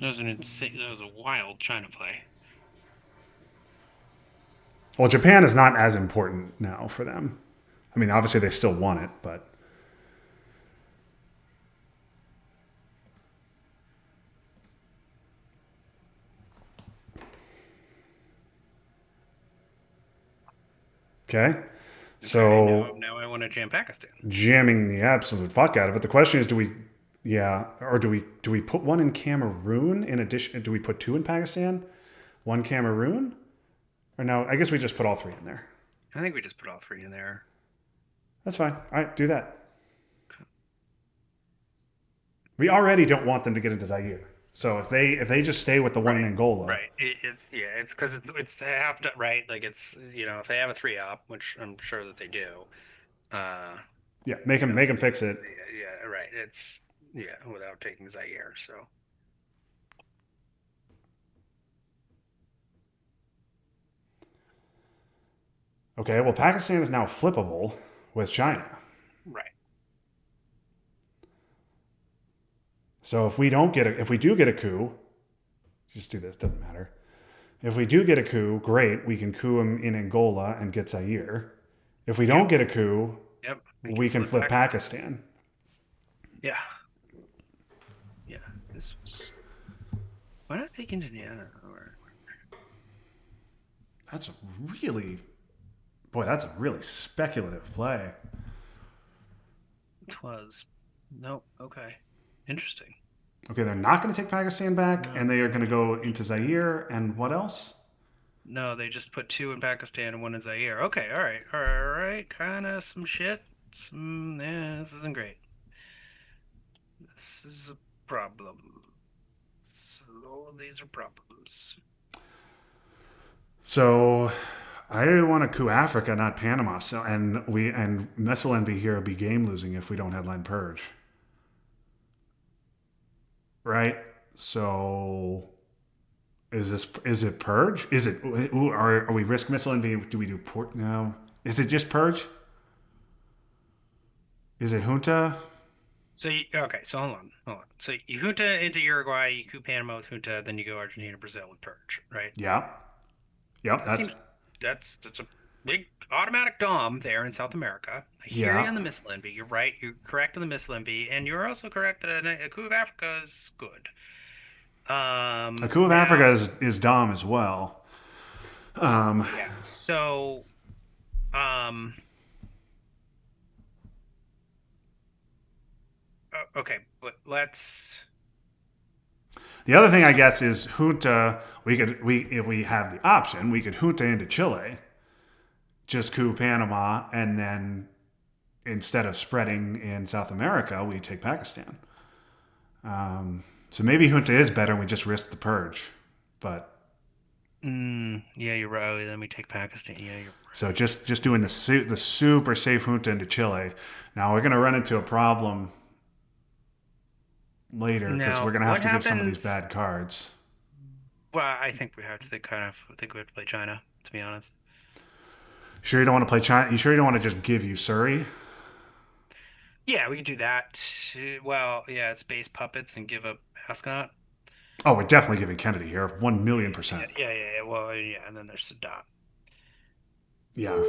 S3: That was a wild China play.
S1: Well, Japan is not as important now for them. I mean, obviously they still want it, but. Okay. So
S3: now I want to jam Pakistan.
S1: Jamming the absolute fuck out of it. The question is, do we put 1 in Cameroon in addition? Do we put 2 in Pakistan? 1 Cameroon? Or no? I guess we just put all 3 in there.
S3: I think we just put all 3 in there.
S1: That's fine. All right, do that. We already don't want them to get into Zaire. So if they just stay with the one in Angola,
S3: Right. It's because it's half done, right. Like it's if they have a 3-op, which I'm sure that they do. Uh,
S1: yeah, make him fix it.
S3: yeah, right. It's without taking Zaire. So
S1: Okay, well, Pakistan is now flippable with China.
S3: right.
S1: So if we do get a coup, just do this, doesn't matter. If we do get a coup, great, we can coup him in Angola and get Zaire. If we don't get a coup,
S3: Yep.
S1: we can flip Pakistan.
S3: Yeah. Yeah. This was. Why not take Indiana?
S1: That's really, boy, that's a really speculative play.
S3: It was. Nope. Okay. Interesting.
S1: Okay, they're not going to take Pakistan back,
S3: No.
S1: and they are going to go into Zaire, and what else?
S3: No, they just put 2 in Pakistan and 1 in Zaire. Okay. All right. All right. Kind of some shit. Yeah. This isn't great. This is a problem. All of these are problems.
S1: So I want to coup Africa, not Panama. So and Messelenby here will be game losing if we don't headline Purge. Right? So is it Purge? Is it are we risk Messelenby? Do we do port? No. Is it just Purge? Is it Junta?
S3: So okay, so hold on. So you junta into Uruguay, you coup Panama with junta, then you go Argentina, Brazil with purge, right?
S1: Yeah. Yep.
S3: That's a big automatic dom there in South America. I hear
S1: Yeah.
S3: you on the Mislimby. You're right. You're correct on the Mislimby, and you're also correct that a coup of Africa is good.
S1: A coup of Africa is Dom as well.
S3: Yeah. So, okay, but let's.
S1: The other thing I guess is Junta. If we have the option, we could Junta into Chile, just coup Panama, and then instead of spreading in South America, we take Pakistan. So maybe Junta is better, and we just risk the purge. But
S3: Yeah, you're right. Then we take Pakistan. Yeah, you're.
S1: so just doing the super safe Junta into Chile. Now we're going to run into a problem later because
S3: Now,
S1: we're going to have
S3: what
S1: to give some of these
S3: happens-
S1: bad cards.
S3: Well, I think we have to I think we have to play China. To be honest.
S1: Sure you don't want to play China? You sure you don't want to just give you Surrey?
S3: Yeah, we can do that. Well, yeah, it's base puppets and give up Ascot.
S1: Oh, we're definitely giving Kennedy here. 1,000,000%.
S3: Yeah. Well, yeah, and then there's Sadat.
S1: Yeah.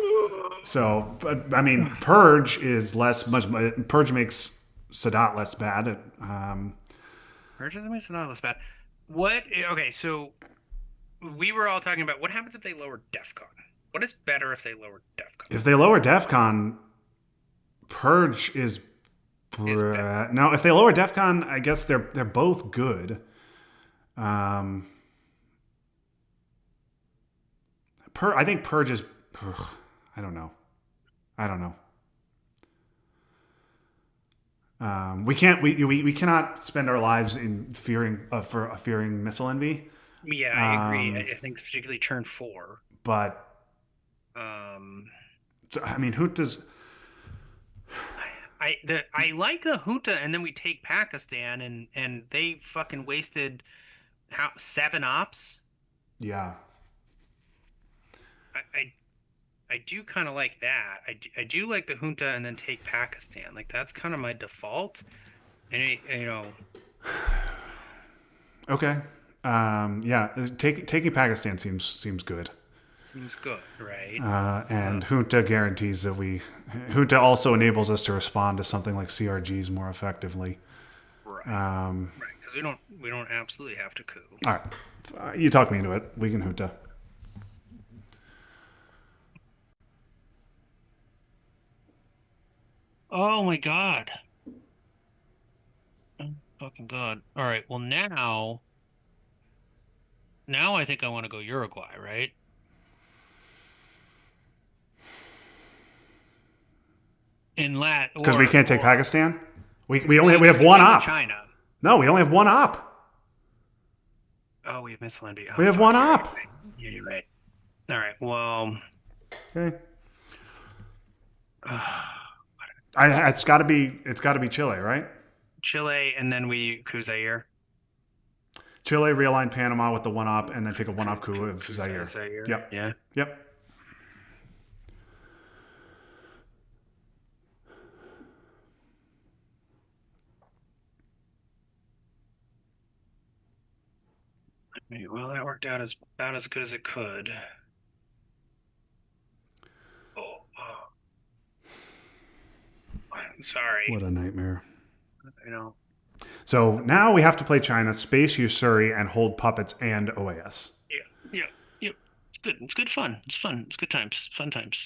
S1: So, but I mean, Purge is Purge makes Sadat less bad.
S3: Merchant makes it not less bad. What? Okay, so we were all talking about what happens if they lower DEFCON. What is better if they lower DEFCON?
S1: If they lower DEFCON, Purge is.
S3: better.
S1: No, if they lower DEFCON, I guess they're both good. I think Purge is. I don't know. We cannot spend our lives in fearing missile envy.
S3: Yeah, I agree. I think particularly turn 4.
S1: But I mean, Junta's.
S3: I like the junta, and then we take Pakistan, and they fucking wasted 7 ops.
S1: Yeah.
S3: I do kind of like that. I do like the junta and then take Pakistan. Like that's kind of my default. And
S1: Okay. Yeah. Taking Pakistan seems good.
S3: seems good, right?
S1: And Junta guarantees that Junta also enables us to respond to something like CRGs more effectively.
S3: Right.
S1: Um,
S3: Right, because we don't absolutely have to coup.
S1: all right. You talk me into it. We can Junta.
S3: Oh my god. Oh, fucking god. All right. Well, now I think I want to go Uruguay, right?
S1: Because we can't take Pakistan. We have one op.
S3: China.
S1: No, we only have one op.
S3: Oh, we have Miss Lenby. Oh,
S1: We have
S3: fuck,
S1: one
S3: you're right.
S1: up.
S3: Yeah, you're right. All right. Well,
S1: Okay.
S3: uh,
S1: It's got to be. It's got to be Chile, right?
S3: Chile, and then we Zaire.
S1: Chile realign Panama with the one up, and then take a one up coup of Zaire.
S3: Zaire.
S1: Yep.
S3: Yeah.
S1: Yep.
S3: Well, that worked out as about as good as it could. Oh, I'm sorry.
S1: What a nightmare.
S3: You know.
S1: So now we have to play China, space Usuri, and hold puppets and OAS.
S3: Yeah. It's good. It's good fun. It's fun. It's good times. Fun times.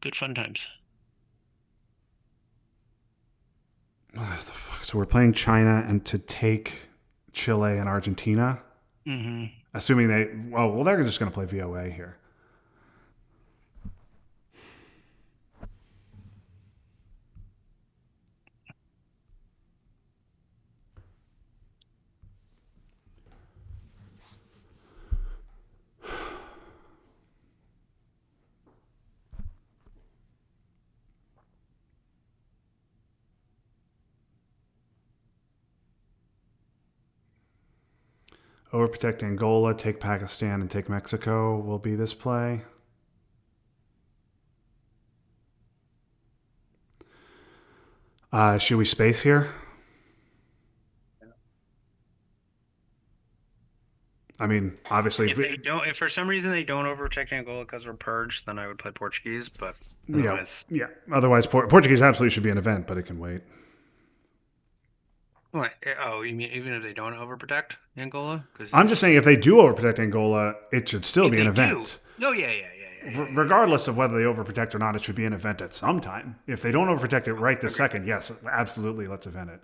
S3: Good fun times.
S1: What the fuck? So we're playing China and to take Chile and Argentina,
S3: Mm-hmm.
S1: assuming they. Well, they're just going to play VOA here. Overprotect Angola, take Pakistan, and take Mexico will be this play. Should we space here? I mean, obviously,
S3: If for some reason they don't overprotect Angola because we're purged, then I would play Portuguese. But
S1: yeah,
S3: otherwise,
S1: yeah. Otherwise, Portuguese absolutely should be an event, but it can wait.
S3: what? Oh, you mean even if they don't overprotect Angola? Because
S1: I'm just saying, if they do overprotect Angola, it should still be an event.
S3: No, yeah.
S1: Regardless of whether they overprotect or not, it should be an event at some time. If they don't overprotect it right this second, yes, absolutely, let's event it.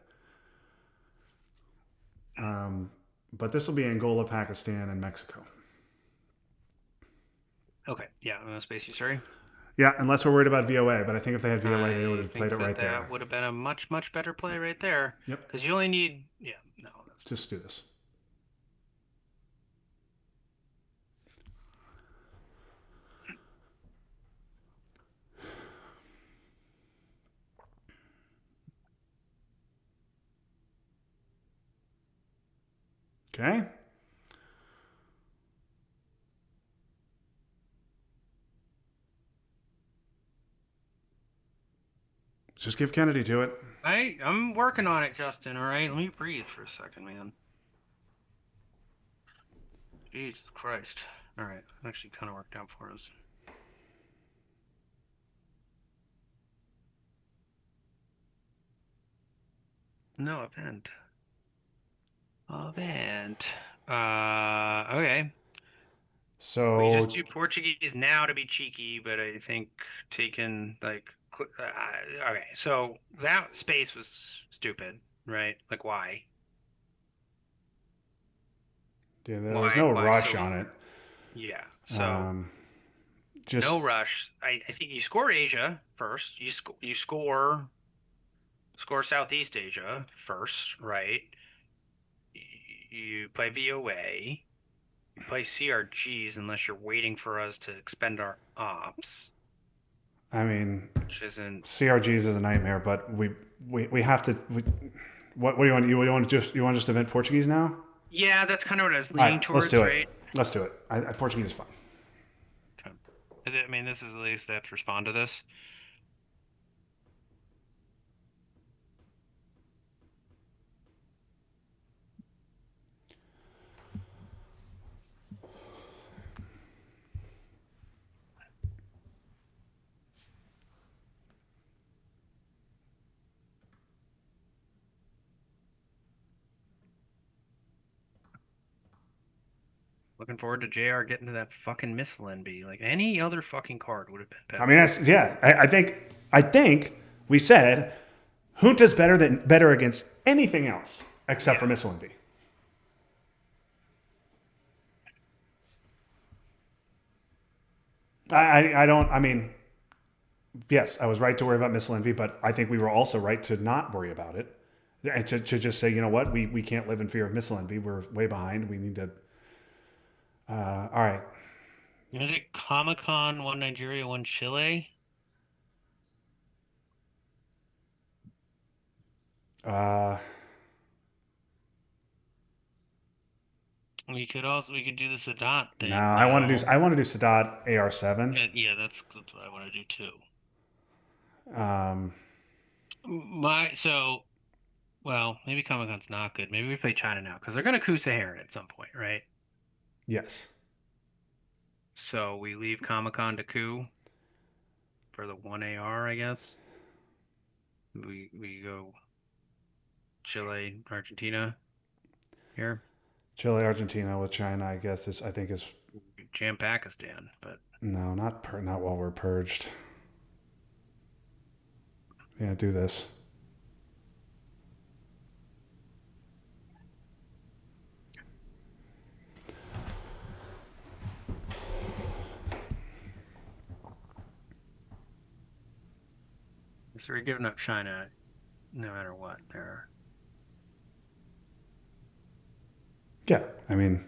S1: But this will be Angola, Pakistan, and Mexico.
S3: Okay, yeah, I'm gonna space you, sorry.
S1: Yeah, unless we're worried about VOA, but I think if they had VOA, they would have played it right there.
S3: That would have been a much better play right there.
S1: Yep.
S3: Because you only need,
S1: Let's just do this. Okay. Just give Kennedy to it.
S3: I'm working on it, Justin. All right, let me breathe for a second, man. Jesus Christ! All right, it actually kind of worked out for us. No event. Okay.
S1: So
S3: We just do Portuguese now to be cheeky, but I think taking okay. So that space was stupid, right? Like why?
S1: yeah, there was no rush on it.
S3: Yeah. So
S1: Just
S3: no rush. I think you score Asia first. You score Southeast Asia first, right? You play VOA. You play CRGs unless you're waiting for us to expend our ops.
S1: I mean,
S3: Which isn't.
S1: CRGs is a nightmare, but we have to. What do you want? You want to just event Portuguese now?
S3: Yeah, that's kind of what I was leaning towards,
S1: let's do
S3: right?
S1: it. Let's do it. Portuguese is fine.
S3: Okay. I mean, this is at least they have to respond to this. Looking forward to JR getting to that fucking Miss Lenby. Like any other fucking card would have been better.
S1: I mean, I think we said Junta's better against anything else except for Miss Lindy. I don't. I mean, yes, I was right to worry about Miss Lindy, but I think we were also right to not worry about it and to just say, you know what, we can't live in fear of Miss Lindy. We're way behind. We need to All right.
S3: You know, take Comic-Con, one Nigeria, one Chile.
S1: Uh,
S3: We could do the Sadat
S1: no,
S3: thing now.
S1: I want to do Sadat AR7.
S3: Yeah, that's what I want to do too.
S1: Um,
S3: Well, maybe Comic-Con's not good. Maybe we play China now because they're gonna coup Saharan at some point, right?
S1: yes.
S3: So we leave Comic-Con to coup for the one AR, I guess. We go Chile, Argentina here.
S1: Chile, Argentina with China, I guess I think is
S3: Jam Pakistan, but
S1: no, not while we're purged. Yeah, do this.
S3: so we're giving up China no matter what. There.
S1: Yeah, I mean,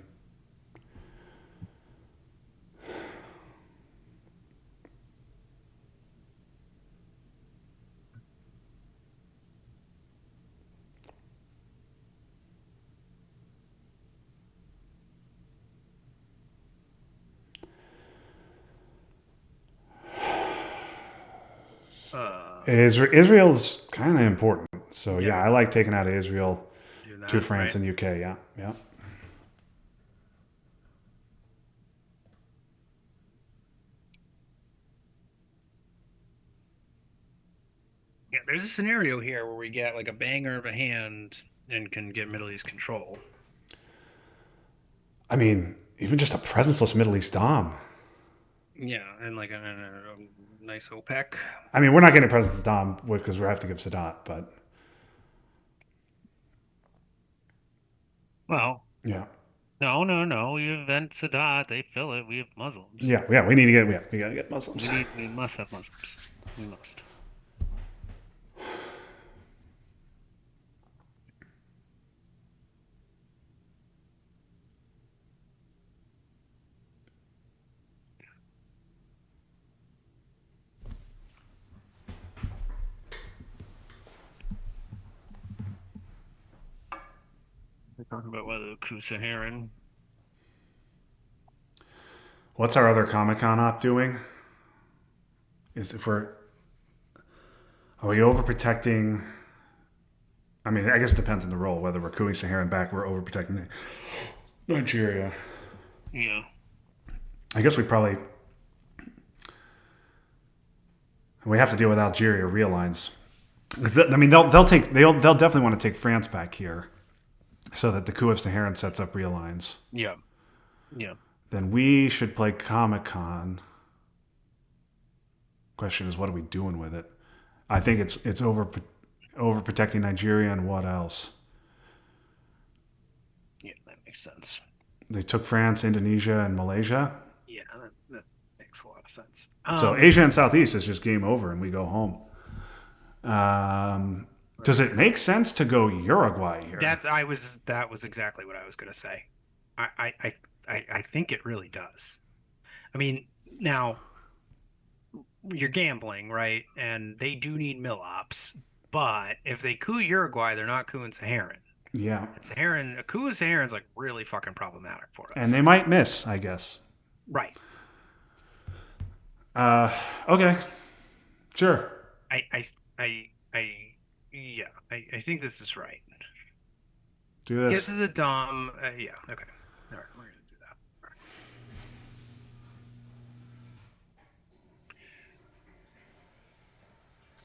S1: Israel's kind of important. So yeah,
S3: Yeah.
S1: I like taking out Israel
S3: Do that,
S1: to France
S3: right?
S1: and UK. Yeah, yeah.
S3: Yeah, there's a scenario here where we get like a banger of a hand and can get Middle East control.
S1: I mean, even just a presenceless Middle East Dom.
S3: Yeah, and like a nice OPEC.
S1: I mean, we're not getting presenceless Dom because we have to give Sadat, but
S3: Well,
S1: yeah,
S3: no. We invent Sadat, they fill it. We have Muslims.
S1: yeah. We need to get we gotta get Muslims.
S3: We must have Muslims. We must. We're talking about whether coup Saharan.
S1: What's our other Comic Con op doing? Is if we're are we overprotecting? I mean, I guess it depends on the role. Whether we're cooing Saharan back, we're overprotecting Nigeria.
S3: Yeah.
S1: I guess we have to deal with Algeria real lines. Because I mean, they'll definitely want to take France back here, so that the coup of Saharan sets up real lines.
S3: Yeah. Yeah.
S1: Then we should play Comic Con. Question is, what are we doing with it? I think it's overprotecting Nigeria and what else?
S3: Yeah, that makes sense.
S1: They took France, Indonesia, and Malaysia.
S3: Yeah, that makes a lot of sense.
S1: So Asia and Southeast is just game over, and we go home. Does it make sense to go Uruguay here?
S3: That was exactly what I was gonna say. I think it really does. I mean, now you're gambling, right? And they do need mill ops, but if they coup Uruguay, they're not cooing Saharan.
S1: Yeah,
S3: And a coup of Saharan's like really fucking problematic for us.
S1: and they might miss, I guess.
S3: Right.
S1: Okay, sure.
S3: I think this is right.
S1: Do this.
S3: This is a Dom. Yeah. Okay. All right. We're gonna do that.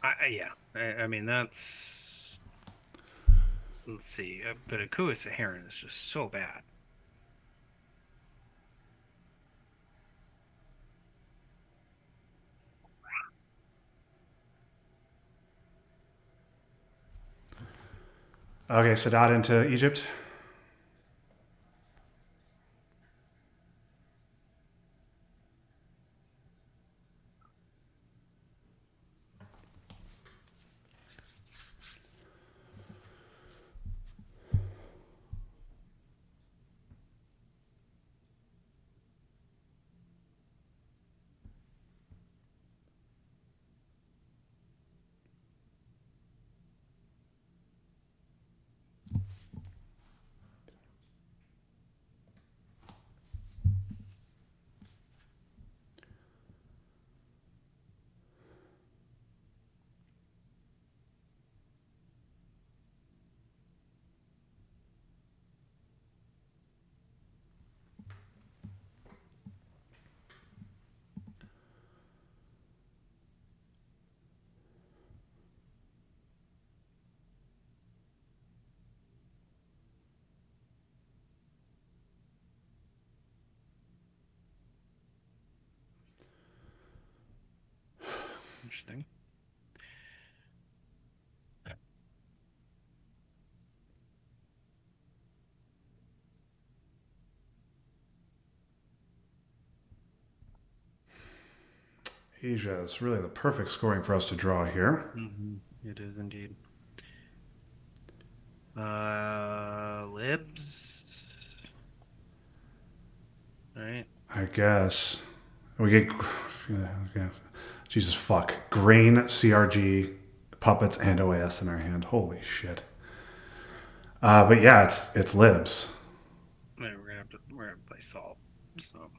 S3: All right. I mean, that's. Let's see. But a coup of Saharan is just so bad.
S1: Okay, Sadat into Egypt.
S3: interesting.
S1: Asia is really the perfect scoring for us to draw here.
S3: It is indeed. Libs. All right.
S1: I guess we get Jesus fuck grain, CRG, puppets, and OAS in our hand. Holy shit! But yeah, it's libs.
S3: We're gonna play salt. So.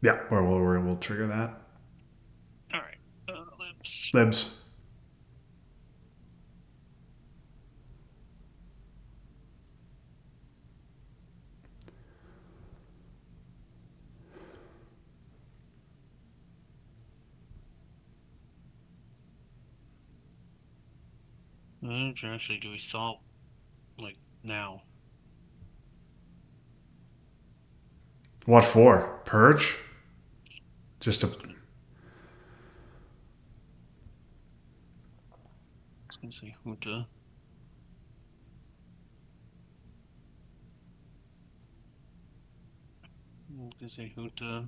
S1: Yeah, we'll trigger that.
S3: All right. Libs.
S1: Libs.
S3: Actually, do we salt like now?
S1: What for? Purge? Just to.
S3: I was gonna say Junta. I was gonna say Junta.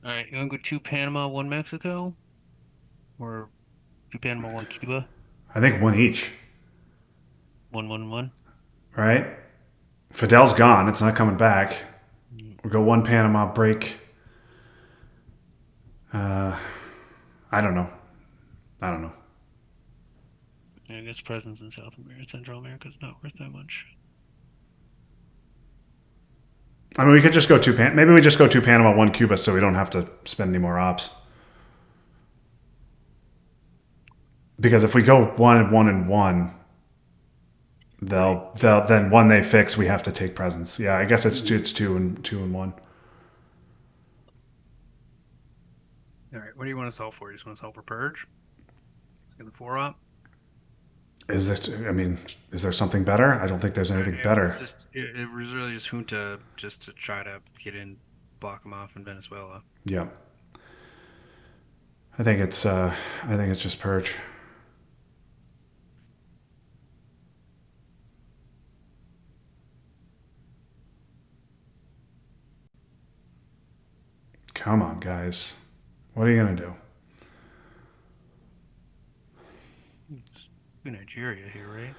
S3: All right, you want to go 2 Panama, 1 Mexico, or 2 Panama, 1 Cuba,
S1: I think one each.
S3: 1, 1, 1.
S1: Right? Fidel's gone. It's not coming back. We go one Panama break. I don't know.
S3: Yeah, I guess presence in South America, Central America is not worth that much.
S1: I mean, we could just go maybe we just go 2 Panama, 1 Cuba, so we don't have to spend any more ops. Because if we go 1 and 1 and 1, they'll then one they fix, we have to take presence. Yeah, I guess it's 2 and 1.
S3: All right, what do you want to solve for? You just want to solve for purge? Get the 4 op.
S1: Is there something better? I don't think there's anything better.
S3: It was really just Junta just to try to get in, block them off in Venezuela.
S1: Yeah. I think it's just purge. Come on, guys. What are you gonna do?
S3: Nigeria here, right?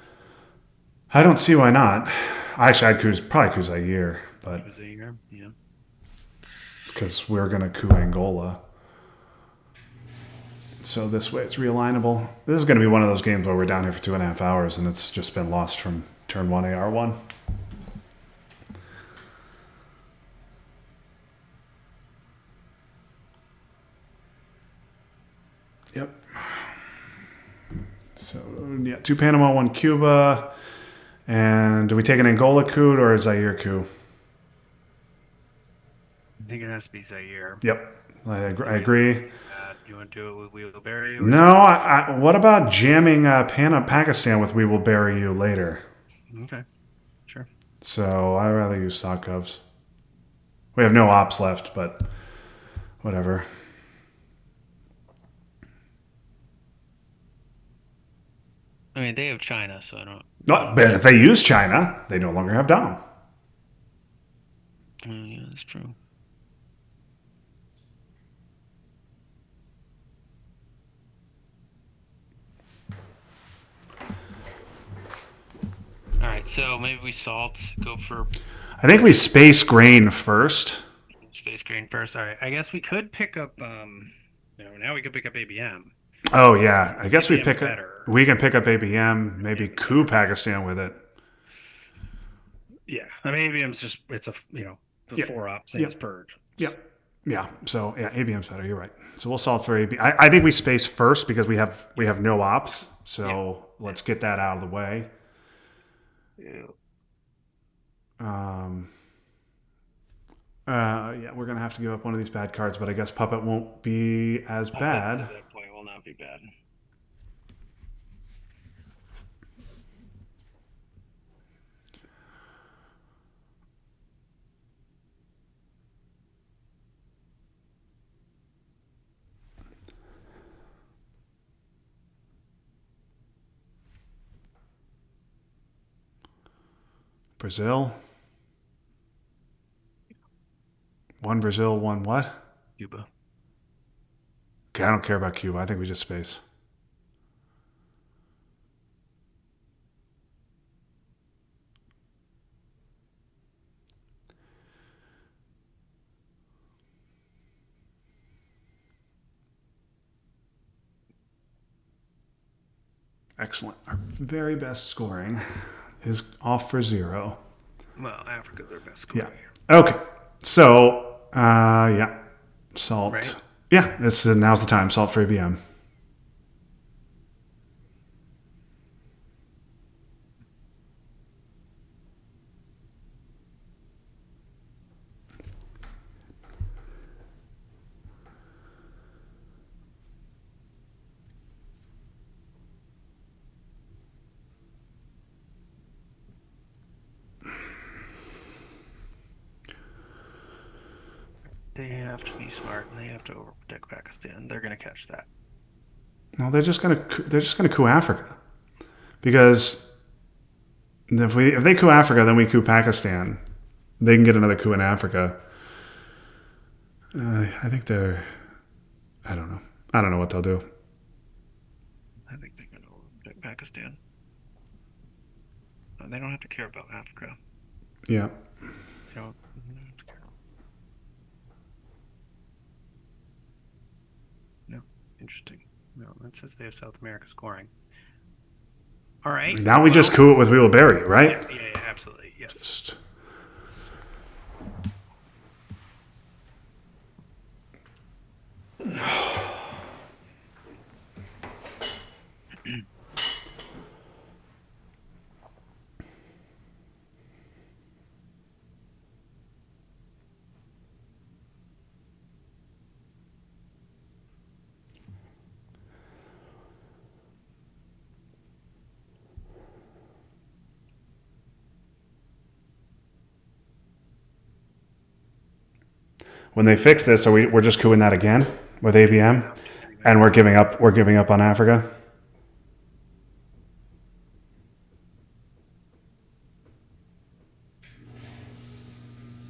S1: I don't see why not. Actually, I'd probably coup Zaire, but
S3: Zaire, yeah.
S1: because we're gonna coup Angola. So this way it's realignable. This is going to be one of those games where we're down here for 2.5 hours and it's just been lost from turn 1 AR1. Yep. So yeah, 2 Panama, 1 Cuba. And do we take an Angola coup or a Zaire coup?
S3: I think it has to be Zaire.
S1: Yep, I agree.
S3: You want to do it with We Will Bury You?
S1: No, what about jamming Pakistan with We Will Bury You later?
S3: Okay, sure.
S1: So I'd rather use Sokovs. We have no ops left, but whatever.
S3: I mean, they have China, so I don't...
S1: No, but if they use China, they no longer have Dom.
S3: Yeah, that's true. All right, so maybe we salt, go for...
S1: I think we space grain first.
S3: Space grain first. All right, I guess we could pick up... now we could pick up ABM.
S1: Oh yeah, I guess we
S3: ABM's
S1: pick up.
S3: better.
S1: We can pick up ABM, maybe coup Pakistan with it.
S3: Yeah, I mean ABM's just it's a the 4 op same as purge.
S1: Yep. Yeah. So yeah, ABM's better. You're right. So we'll solve for AB. I think we space first because we have no ops. So let's get that out of the way.
S3: Yeah.
S1: Yeah, we're gonna have to give up one of these bad cards, but I guess Puppet won't be as bad.
S3: At that point, will not be bad.
S1: Brazil. One Brazil, one what?
S2: Cuba.
S1: Okay, I don't care about Cuba. I think we just space. Excellent. Our very best scoring is off for 0.
S3: Well, Africa's their best
S1: Yeah.
S3: score.
S1: Okay. So, yeah. Salt.
S3: Right.
S1: Yeah, now's the time. Salt for ABM.
S2: They have to be smart and they have to overprotect Pakistan. They're going to catch that.
S1: No, they're just gonna coup Africa, because if they coup Africa, then we coup Pakistan. They can get another coup in Africa. I think they're. I don't know. I don't know what they'll do.
S2: I think they're going to overprotect Pakistan. They don't have to care about Africa.
S1: Yeah.
S2: They don't have to care. No, interesting. No, that says they have South America scoring. All right.
S1: Now we just coup it with Wheelberry, right?
S2: Yeah, absolutely. Yes.
S1: Just- When they fix this, we're just cooing that again with ABM, and we're giving up on Africa.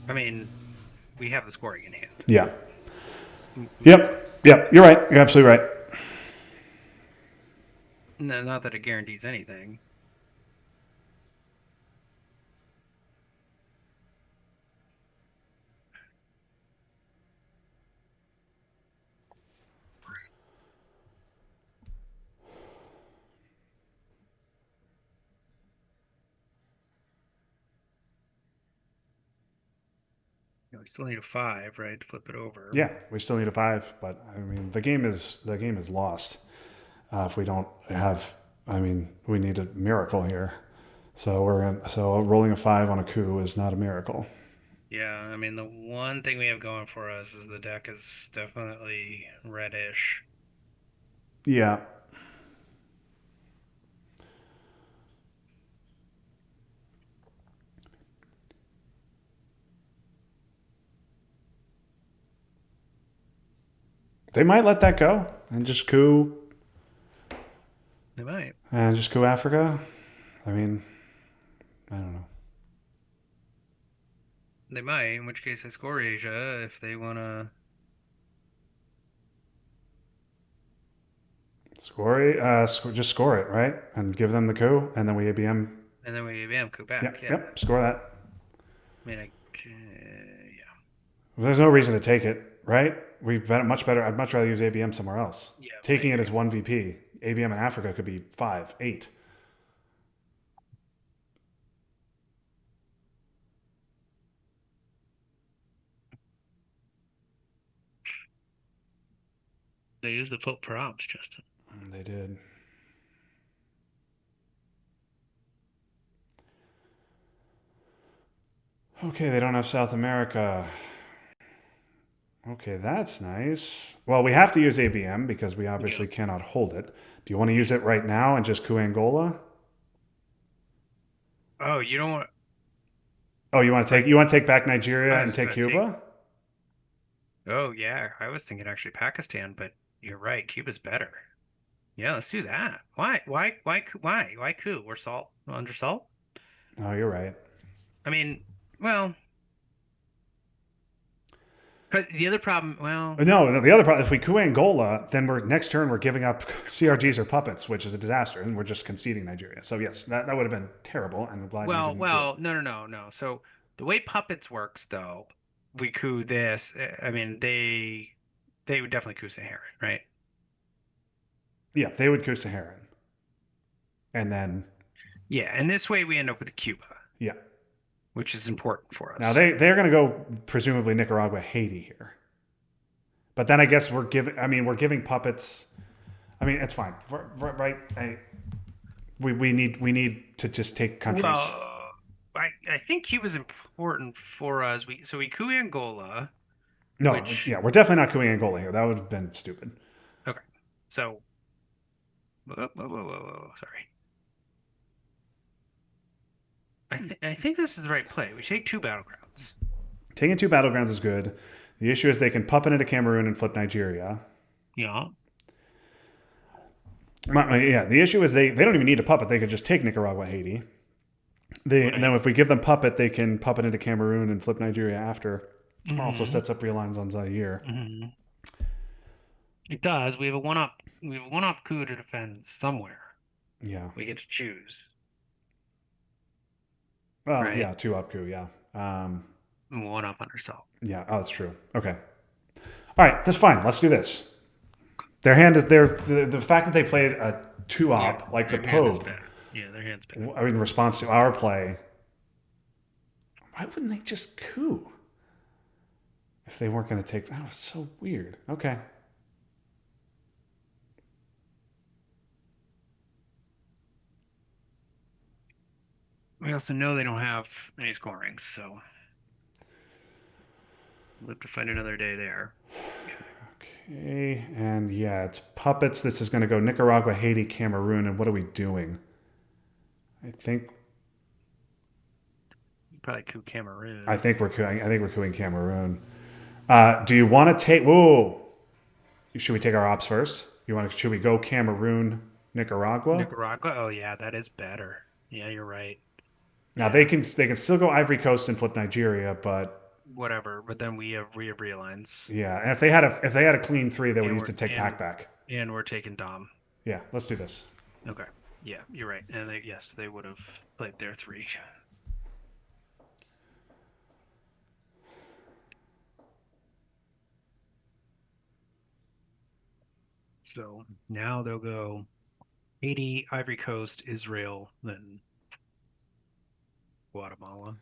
S3: I mean, we have the scoring in hand.
S1: Yeah. Yep. You're right. You're absolutely right.
S3: No, not that it guarantees anything. We still need a 5, right, to flip it over.
S1: Yeah, we still need a 5, but I mean the game is lost if we don't have. I mean, we need a miracle here. So rolling a 5 on a coup is not a miracle.
S3: Yeah, I mean, the one thing we have going for us is the deck is definitely reddish.
S1: Yeah. They might let that go and just coup
S3: They might.
S1: Africa. I mean, I don't know.
S3: They might, in which case I score Asia if they want to.
S1: Just score it, right? And give them the coup, and then we ABM.
S3: And then we bam, coup back.
S1: Yep, score that.
S3: I mean, yeah.
S1: There's no reason to take it, right? We've been much better. I'd much rather use ABM somewhere else.
S3: Yeah,
S1: Taking it as 1 VP. ABM in Africa could be 5, 8.
S2: They use the Pope for ops, Justin.
S1: They did. Okay, they don't have South America. Okay, that's nice. Well, we have to use ABM because we obviously cannot hold it. Do you want to use it right now and just coup Angola?
S3: Oh, you don't want.
S1: Oh, you want to take back Nigeria and take Cuba?
S3: Oh yeah, I was thinking actually Pakistan, but you're right. Cuba's better. Yeah, let's do that. Why coup? We're under salt.
S1: Oh, you're right.
S3: I mean, well, 'cause the other problem, well,
S1: No, the other problem, if we coup Angola, then next turn we're giving up CRGs or puppets, which is a disaster, and we're just conceding Nigeria. So yes, that would have been terrible, and I'm glad we didn't do it.
S3: no. So the way puppets works, though, we coup this. I mean, they would definitely coup Saharan, right?
S1: Yeah, they would coup Saharan, and then
S3: Yeah, and this way we end up with Cuba,
S1: yeah.
S3: which is important for
S1: Now
S3: us.
S1: they're going to go presumably Nicaragua, Haiti here, but then I guess we're giving puppets. I mean, it's fine, right? We need to just take countries.
S3: Well, I think Cuba's important for us. We coup Angola,
S1: No,
S3: which
S1: yeah, we're definitely not cooing Angola here. That would have been stupid.
S3: okay. So whoa, sorry. I think this is the right play. We take two battlegrounds.
S1: Taking two battlegrounds is good. The issue is they can puppet into Cameroon and flip Nigeria.
S3: Yeah.
S1: Yeah, the issue is they don't even need a puppet. They could just take Nicaragua, Haiti.
S3: Right.
S1: And then if we give them puppet, they can puppet into Cameroon and flip Nigeria after.
S3: Mhm.
S1: Also sets up realigns on Zaire.
S3: Mm-hmm. It does. We have a one-up. We have a one-up coup to defend somewhere.
S1: Yeah.
S3: We get to choose.
S1: Well,
S3: Right.
S1: yeah, two up coup, yeah.
S3: One up on ourselves.
S1: Yeah, oh, that's true. Okay. All right, that's fine. Let's do this. Their hand is the fact that they played a two op like the
S3: their hand is
S1: Pope.
S3: better. Yeah, their hand's better.
S1: In response to our play, why wouldn't they just coup? If they weren't going to take, that was so weird. Okay.
S3: We also know they don't have any scoring, so we'll have to find another day there.
S1: Okay, and yeah, it's puppets. This is going to go Nicaragua, Haiti, Cameroon, and what are we doing? I think
S3: Probably coup Cameroon.
S1: we're cooing. I think we're cooing Cameroon. Do you want to take? Whoa! Should we take our ops first? Should we go Cameroon, Nicaragua?
S3: Nicaragua? Oh yeah, that is better. Yeah, you're right.
S1: Now they can still go Ivory Coast and flip Nigeria, but
S3: Whatever. But then we have realigns.
S1: yeah, and if they had a clean three, they would
S3: And
S1: use to take Pac back.
S3: And we're taking Dom.
S1: Yeah, let's do this.
S3: Okay. Yeah, you're right. And yes, they would have played their three. So now they'll go Haiti, Ivory Coast, Israel, then Guatemala.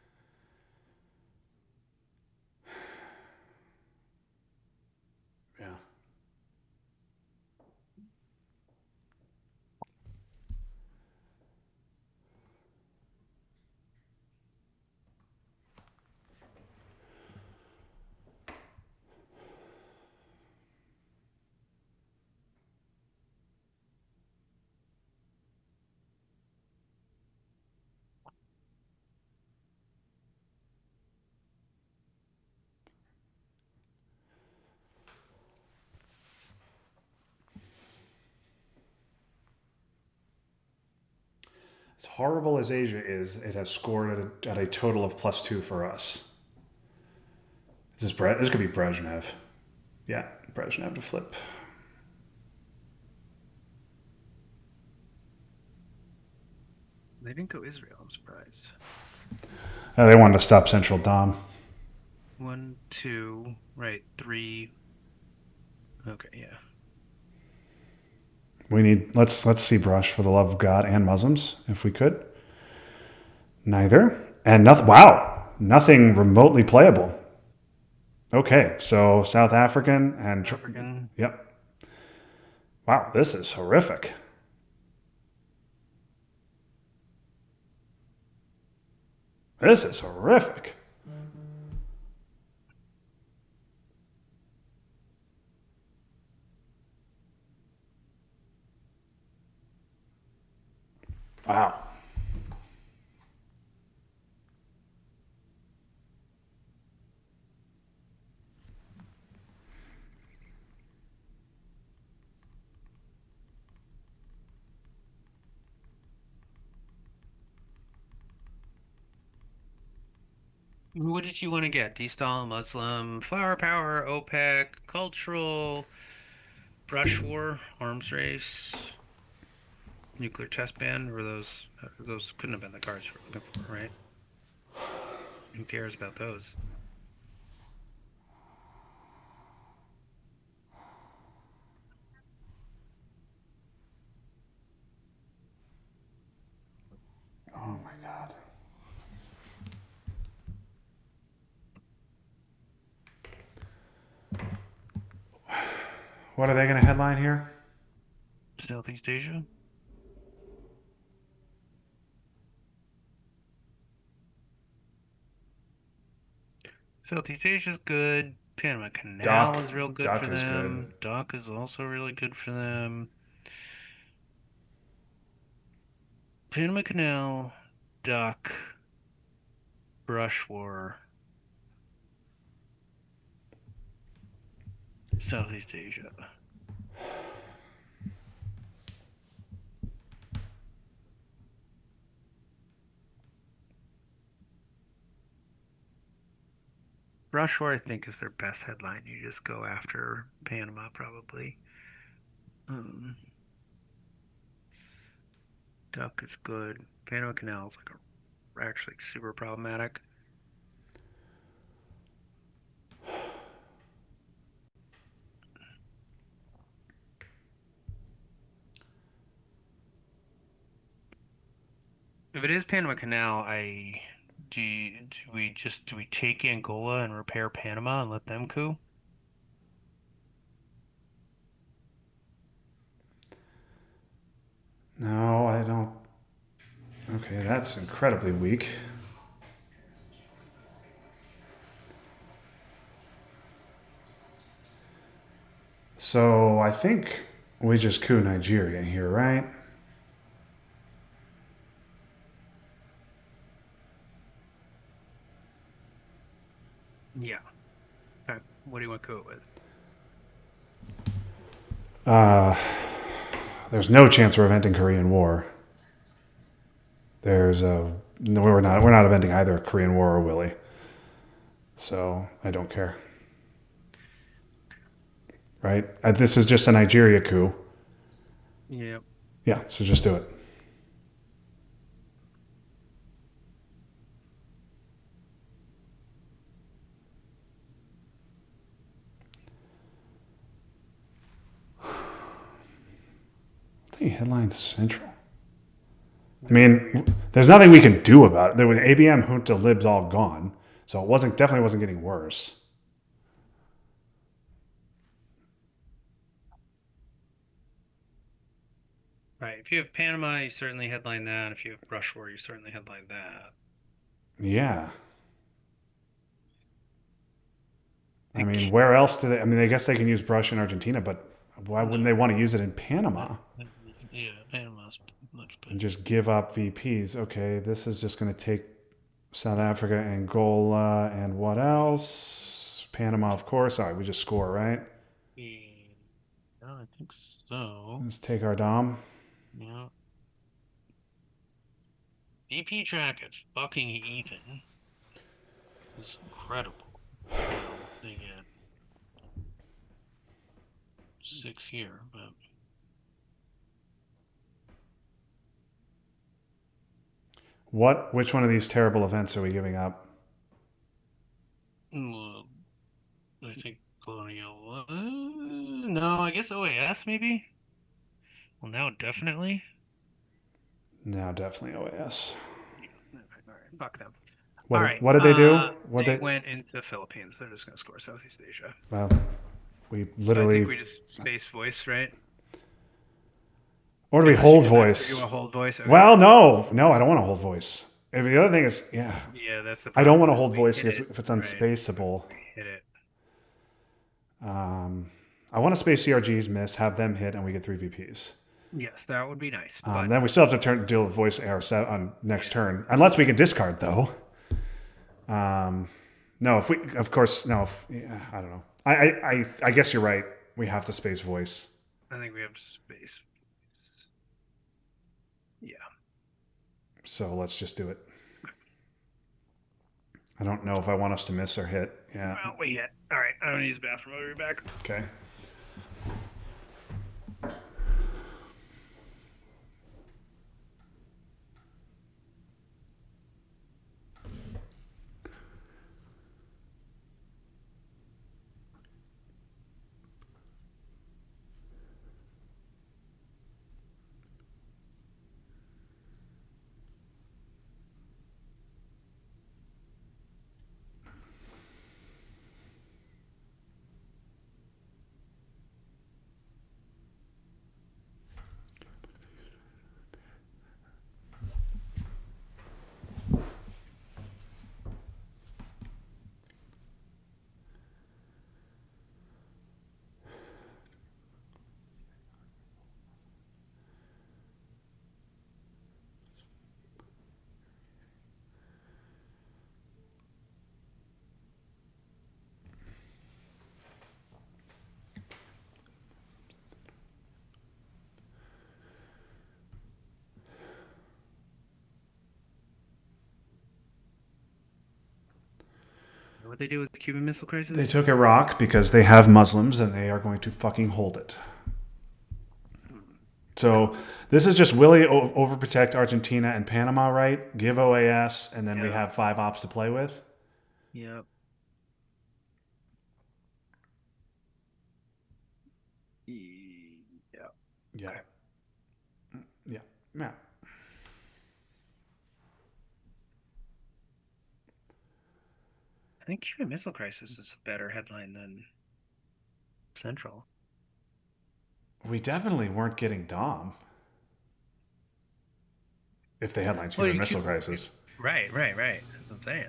S1: Yeah. As horrible as Asia is, it has scored at a total of +2 for us. This could be Brezhnev. Yeah, Brezhnev to flip.
S3: They didn't go Israel. I'm surprised.
S1: They wanted to stop Central Dom.
S3: 1, 2, right, 3. Okay, yeah.
S1: Let's see brush for the love of God and Muslims, if we could. Neither. And nothing. Wow, nothing remotely playable. Okay, so South African and
S3: African.
S1: Yep. Wow, this is horrific. This is horrific. Wow.
S3: What did you want to get? Destal, Muslim, Flower Power, OPEC, Cultural, Brush War, Arms Race, Nuclear Test Ban? Or those couldn't have been the cards you were looking for, right? Who cares about those?
S1: Oh my god. What are they going to headline here?
S2: Southeast Asia. Southeast Asia's good. Panama Canal
S1: Duck.
S2: is real good
S1: Duck
S2: for
S1: is good.
S2: them. Dock is also really good for them. Panama Canal, Duck, Brush War, Southeast Asia. Brush War, I think, is their best headline. You just go after Panama, probably. Um, Duck is good. Panama Canal is like actually super problematic. If it is Panama Canal, do we take Angola and repair Panama and let them coup?
S1: No, I don't. Okay, that's incredibly weak. So I think we just coup Nigeria here, right?
S3: Yeah. Okay. What do you want to go with?
S1: There's no chance we're eventing Korean War. There's a no, we're not eventing either Korean War or Willie. So I don't care. Right? This is just a Nigeria coup.
S3: Yeah.
S1: Yeah, so just do it. I think headlines central. I mean, there's nothing we can do about it. There was ABM, Junta, Libs all gone, so it definitely wasn't getting worse.
S3: Right. If you have Panama, you certainly headline that. If you have Brush War, you certainly headline that.
S1: Yeah.
S3: I
S1: I mean,
S3: think
S1: where else do they? I mean, I guess they can use brush in Argentina, but why wouldn't they
S2: No.
S1: want to use it in Panama
S2: Yeah, Panama's much
S1: and
S2: better.
S1: just give up VPs? Okay, this is just going to take South Africa, Angola, and what else? Panama, of course. All right, we just score, right?
S2: Yeah, I think so.
S1: Let's take our Dom.
S2: Yeah. VP track is fucking even. It's incredible. Well, they get 6 here, but
S1: What? Which one of these terrible events are we giving up?
S2: well, I think Colonial. No, I guess OAS maybe. Well, now definitely.
S1: No, definitely OAS.
S3: yeah. Okay, all right. Fuck them. All
S1: What?
S3: right.
S1: What did they do? What
S3: They
S1: they?
S3: went into the Philippines. They're just gonna score Southeast Asia.
S1: Well, we
S3: So I think
S1: literally.
S3: we just space voice, right?
S1: Or do we
S3: Unless you
S1: hold
S3: did that. Or you
S1: voice?
S3: want to hold voice? Okay.
S1: Well, no, I don't want to hold voice. And the other thing is, yeah,
S3: Yeah, that's the
S1: I don't
S3: problem.
S1: want to
S3: Is
S1: hold
S3: we
S1: voice
S3: hit
S1: because
S3: it,
S1: if it's
S3: right?
S1: unspaceable,
S3: We hit it.
S1: I want to space CRGs, miss, have them hit, and we get 3 VPs.
S3: Yes, that would be nice. But
S1: Then we still have to deal with voice AR7 on next turn, unless we can discard though. No, if we, of course, no. Yeah, I don't know. I guess you're right. We have to space voice.
S3: I think we have space. Yeah.
S1: So let's just do it. I don't know if I want us to miss or hit. Yeah.
S2: Well, wait yet. All right, I'm gonna use the bathroom. I'll be right back.
S1: Okay.
S3: What they do with the Cuban Missile Crisis?
S1: They took Iraq because they have Muslims and they are going to fucking hold it. So this is just Willie overprotect Argentina and Panama, right? Give OAS, and then we
S2: Yeah.
S1: have 5 ops to play with.
S2: Yep. Yeah.
S1: Yeah.
S2: Okay.
S1: Yeah. Yeah.
S3: I think Cuban Missile Crisis is a better headline than Central.
S1: We definitely weren't getting Dom. If they headline
S3: Well,
S1: Cuban
S3: you
S1: Missile
S3: could-
S1: Crisis.
S3: Right. That's what I'm saying.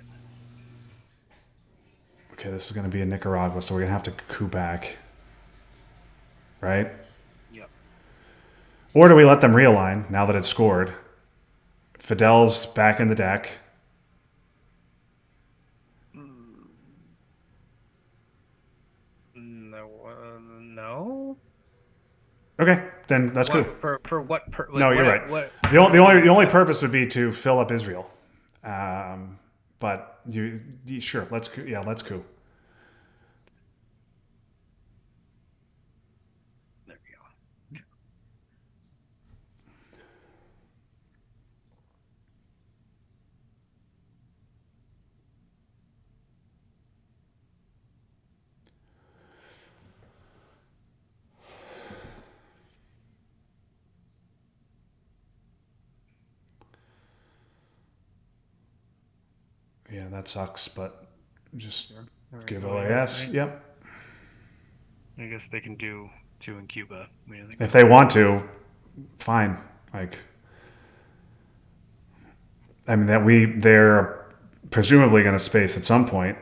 S1: Okay, this is going to be in Nicaragua, so we're going to have to coup back. Right?
S3: Yep.
S1: Or do we let them realign now that it's scored? Fidel's back in the deck.
S3: No.
S1: Okay, then that's cool.
S3: For what?
S1: No, you're right.
S3: What?
S1: The only purpose would be to fill up Israel. But sure, let's coup.
S3: There we go.
S1: Yeah, that sucks, but just
S2: Alright,
S1: give
S2: OAS,
S1: OAS.
S2: right?
S1: Yep.
S2: I guess they can do 2 in Cuba. I mean, I think
S1: If they want to, fine. Like, I mean they're presumably going to space at some point.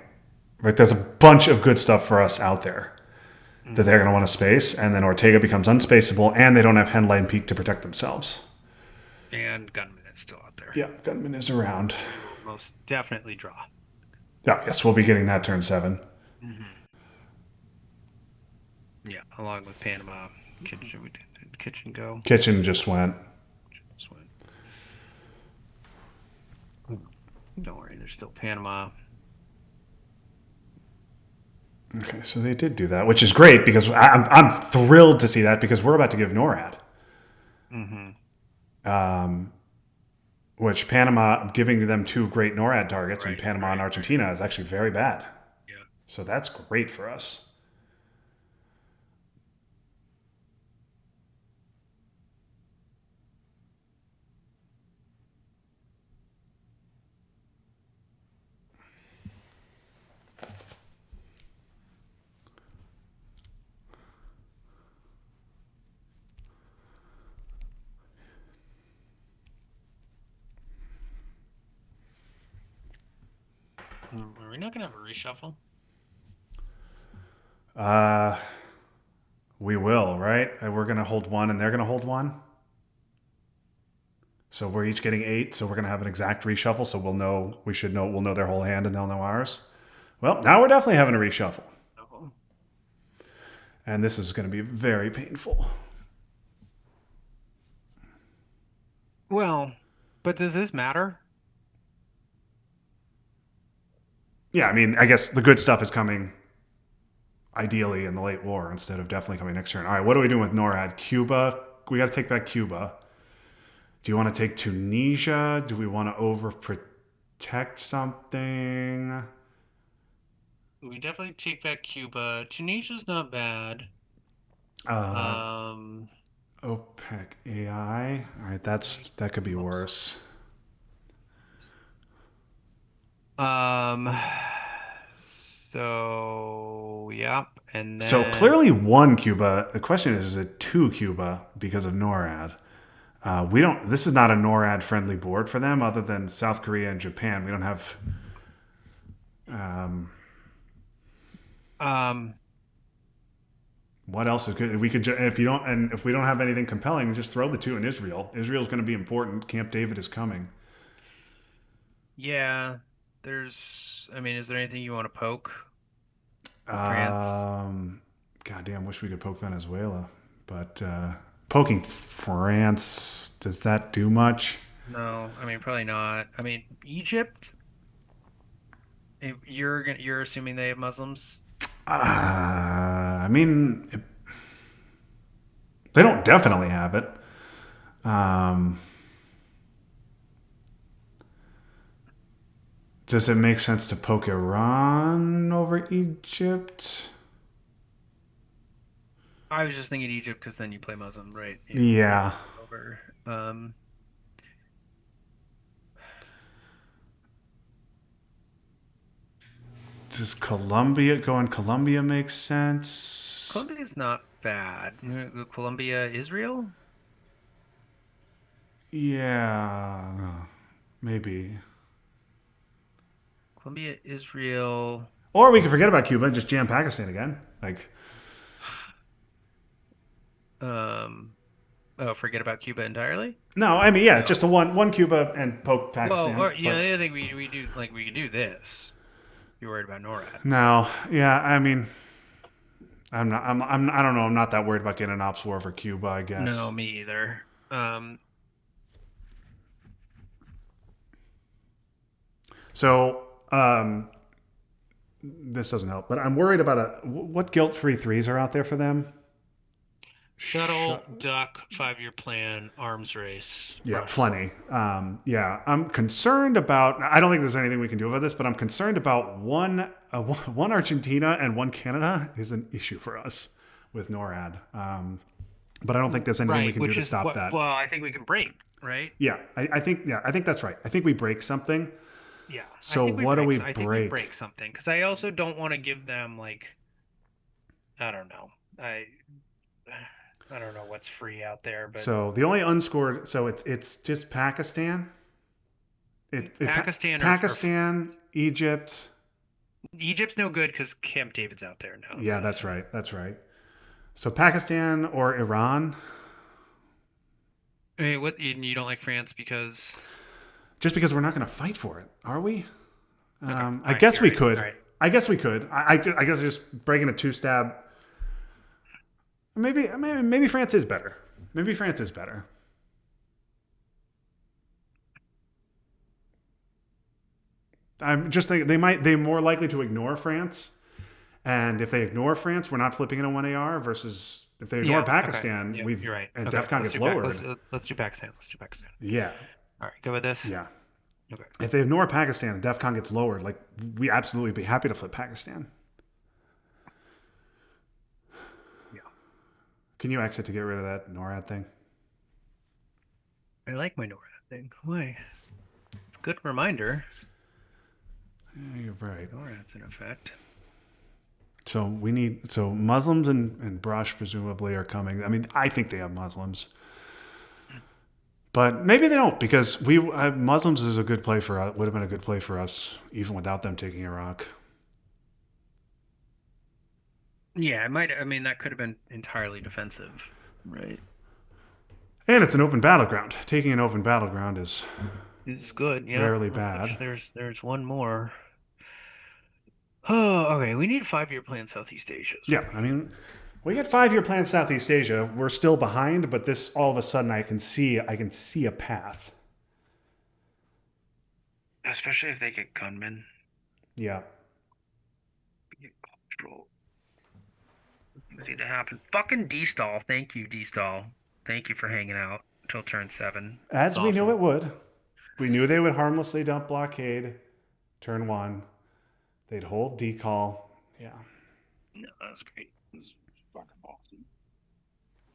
S1: Like, there's a bunch of good stuff for us out there that they're going to want to space, and then Ortega becomes unspaceable, and they don't have Henline Peak to protect themselves.
S2: and Gunman is still out there.
S1: Yeah, Gunman is around.
S2: Most definitely draw.
S1: Yeah, yes, we'll be getting that turn 7.
S2: Yeah, along with Panama. Kitchen, we did Kitchen go.
S1: Kitchen just went.
S2: Just went. Don't worry, there's still Panama.
S1: Okay, so they did do that, which is great because I'm thrilled to see that because we're about to give NORAD. Which Panama, giving them 2 great NORAD targets in Panama and Argentina is actually very bad.
S2: Yeah.
S1: So that's great for us.
S2: Are we not gonna have a reshuffle?
S1: We will, right? We're going to hold 1 and they're going to hold 1. So we're each getting 8, so we're going to have an exact reshuffle, so we'll know their whole hand and they'll know ours. Well, now we're definitely having a reshuffle.
S2: Oh.
S1: And this is going to be very painful.
S2: Well, but does this matter?
S1: Yeah, I mean, I guess the good stuff is coming ideally in the late war instead of definitely coming next turn. All right, what are we doing with NORAD? Cuba. We got to take back Cuba. Do you want to take Tunisia? Do we want to overprotect something?
S3: We definitely take back Cuba. Tunisia's not bad.
S1: Uh,
S3: Um,
S1: OPEC AI. All right, that could be worse.
S2: Um. So yep, and
S1: So
S2: then
S1: clearly one Cuba. The question is it two Cuba because of NORAD? We don't. This is not a NORAD friendly board for them, other than South Korea and Japan. We don't have. Um,
S2: um.
S1: what else is good? We could if you don't, and if we don't have anything compelling, just throw the two in Israel. Israel's going to be important. Camp David is coming.
S2: Yeah. There's. I mean, is there anything you want to poke? France.
S1: Goddamn, wish we could poke Venezuela, but poking France, does that do much?
S2: No, I mean probably not. I mean Egypt. You're assuming they have Muslims.
S1: I mean, they don't definitely have it. Um, does it make sense to poke Iran over Egypt?
S2: I was just thinking Egypt because then you play Muslim, right?
S1: Yeah.
S2: Over.
S1: Does Colombia going Colombia makes sense?
S2: Colombia is not bad. Colombia, Israel.
S1: Yeah, maybe.
S2: Colombia, Israel.
S1: Or we could forget about Cuba and just jam Pakistan again. Like,
S2: Oh, forget about Cuba entirely.
S1: no, I mean, yeah, just a one Cuba and poke
S2: Well,
S1: Pakistan.
S2: or, you
S1: but
S2: know, I think we do like we could do this. You're worried about NORAD.
S1: no, yeah, I mean, I'm not. I don't know. I'm not that worried about getting an ops war for Cuba. I guess.
S2: No, me either.
S1: So, this doesn't help, but I'm worried about what guilt-free threes are out there for them.
S3: Shuttle, Duck, 5-year plan, arms race.
S1: Yeah,
S3: Russia.
S1: plenty. Yeah, I'm concerned about. I don't think there's anything we can do about this, but I'm concerned about one Argentina and one Canada is an issue for us with NORAD. But I don't think there's anything we can do to stop that.
S2: Well, I think we can break, right?
S1: Yeah, I think that's right. I think we break something.
S2: Yeah.
S1: So
S2: I think
S1: what do we
S2: I think we break something because I also don't want to give them like I don't know. I don't know what's free out there, but
S1: So the only unscored. So it's just Pakistan. Pakistan, Egypt.
S2: Egypt's no good because Camp David's out there now.
S1: Yeah, that's right. That's right. So Pakistan or Iran.
S2: Hey, what you don't like France because
S1: Just because we're not going to fight for it, are we?
S2: Okay.
S1: I
S2: Alright,
S1: guess we
S2: you're right.
S1: could.
S2: Alright.
S1: I guess we could. I guess just breaking a two stab. Maybe France is better. Maybe France is better. I'm just thinking they're more likely to ignore France, and if they ignore France, we're not flipping in a 1 AR versus if they ignore Pakistan,
S2: okay.
S1: we've
S2: You're right.
S1: and
S2: Okay,
S1: DEFCON gets lowered.
S2: Let's do Pakistan. Let's do Pakistan.
S1: Yeah,
S2: All right, go with this.
S1: yeah.
S2: Okay.
S1: If they ignore Pakistan and DEFCON gets lowered, like we absolutely be happy to flip Pakistan.
S2: Yeah.
S1: Can you exit to get rid of that NORAD thing?
S2: I like my NORAD thing. Why? It's a good reminder.
S1: Yeah, you're right.
S2: NORAD's in effect.
S1: So Muslims and Brush presumably are coming. I mean, I think they have Muslims, but maybe they don't because Muslims is a good play for us. Would have been a good play for us even without them taking Iraq.
S2: Yeah, it might. I mean, that could have been entirely defensive, right?
S1: And it's an open battleground. Taking an open battleground is
S2: It's good. Yeah.
S1: rarely bad.
S2: There's one more. Oh, okay. We need a 5-year plan Southeast Asia.
S1: Yeah, I mean, we get 5-year plan Southeast Asia. We're still behind, but this all of a sudden I can see a path.
S2: Especially if they get gunmen.
S1: Yeah.
S3: Cultural. Things need to happen. Fucking D-Stall. Thank you, D-Stall. Thank you for hanging out until turn 7.
S1: As
S3: It's
S1: we knew
S3: awesome.
S1: it would. We knew they would harmlessly dump blockade. Turn 1. They'd hold decall. Yeah.
S3: No, that's great. It's fucking awesome.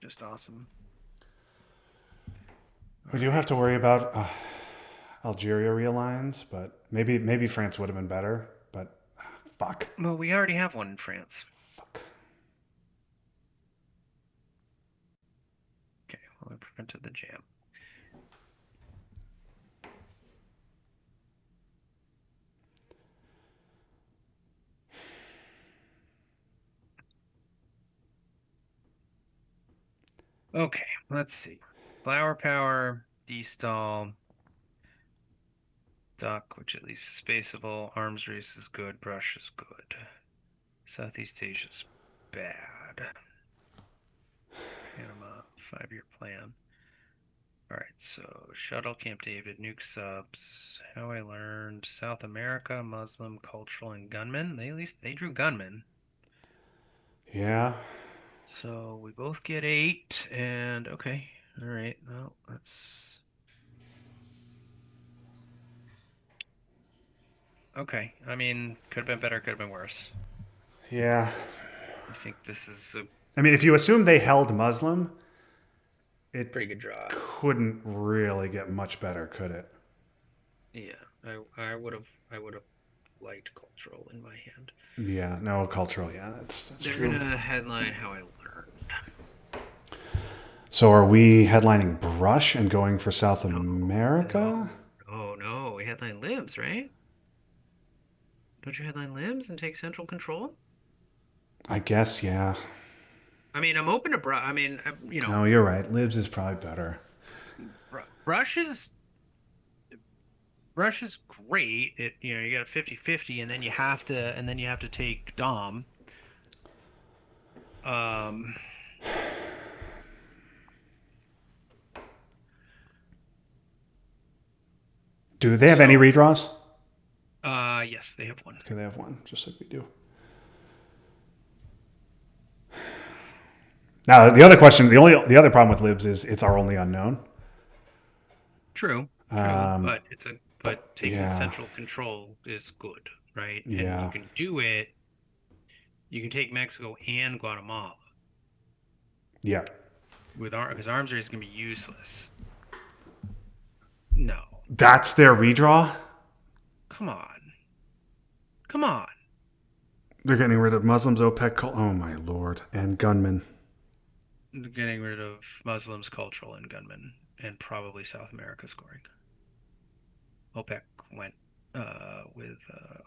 S3: Just awesome.
S1: We do have to worry about Algeria realigns, but maybe France would have been better. But fuck.
S3: Well, we already have one in France.
S1: Fuck.
S3: Okay, well, I prevented the jam. Okay, let's see. Flower power, D-Stall, Duck, which at least is spaceable. Arms race is good. Brush is good. Southeast Asia's bad. Panama, 5-year plan. All right, so Shuttle, Camp David, Nuke Subs. How I learned South America, Muslim, Cultural, and Gunmen. They at least they drew Gunmen.
S1: Yeah.
S3: So we both get 8, and okay, all right. Well, that's okay. I mean, could have been better, could have been worse.
S1: Yeah.
S3: I think this is a
S1: I mean, if you assume they held Muslim, it
S3: pretty good draw.
S1: couldn't really get much better, could it?
S3: Yeah, I would have liked Cultural in my hand.
S1: Yeah. No, cultural. Yeah, that's
S3: They're
S1: true.
S3: gonna headline How I Learned.
S1: So are we headlining Brush and going for South America?
S3: Oh no, we headline Libs, right? Don't you headline Libs and take central control?
S1: I guess, yeah.
S3: I mean, I'm open to Brush. I mean,
S1: No, you're right. Libs is probably better.
S3: Brush is great. You got a 50-50 and then you have to take Dom.
S1: Do they have any redraws?
S3: Yes, they have one.
S1: Okay, they have one, just like we do. Now, the other question, the other problem with Libs is it's our only unknown.
S3: True,
S1: Um,
S3: but taking
S1: yeah.
S3: central control is good, right?
S1: Yeah.
S3: And you can do it. You can take Mexico and Guatemala
S1: Yeah.
S3: because arms race is gonna be useless. No,
S1: That's their redraw?
S3: come on, come on.
S1: They're getting rid of Muslims, OPEC, oh my lord, and gunmen.
S3: Getting rid of Muslims, Cultural, and Gunmen, and probably South America scoring. OPEC went with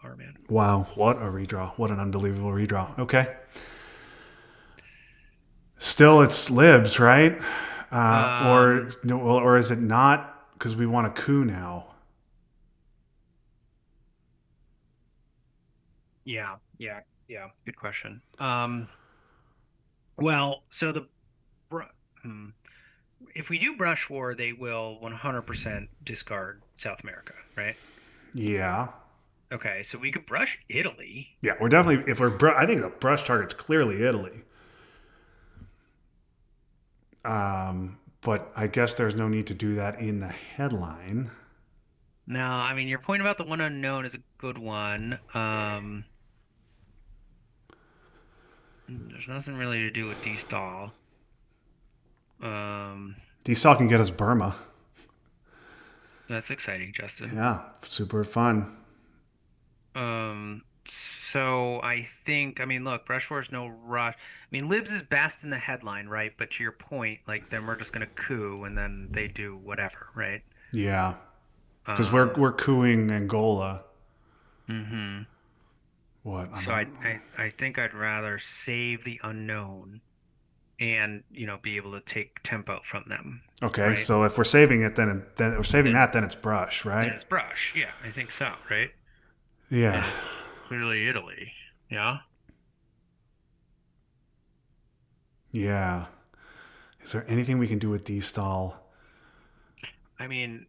S3: Arman.
S1: Wow, what a redraw. What an unbelievable redraw. Okay. Still, it's Libs, right? Or is it not because we want a coup now?
S3: Yeah. Good question. Well, so if we do Brush War, they will 100% discard South America, right?
S1: Yeah.
S3: Okay, so we could brush Italy.
S1: Yeah, we're definitely, I think the brush target's clearly Italy. But I guess there's no need to do that in the headline.
S3: No, I mean, your point about the one unknown is a good one. There's nothing really to do with D-Stall.
S1: D-Stall can get us Burma.
S3: That's exciting, Justin.
S1: Yeah, super fun.
S3: So I think, I mean, look, Brush War's no rush. I mean, Libs is best in the headline, right? But to your point, like, then we're just gonna coup and then they do whatever, right?
S1: Yeah, because we're cooing Angola.
S3: Mm-hmm.
S1: What?
S3: So I think I'd rather save the unknown and, be able to take tempo from them.
S1: Okay,
S3: right?
S1: so if we're saving it, then we're saving that, then it's Brush, right?
S3: Then it's Brush. Yeah, I think so, right?
S1: Yeah.
S3: And clearly Italy. Yeah.
S1: Yeah. Is there anything we can do with D-Stall?
S3: I mean,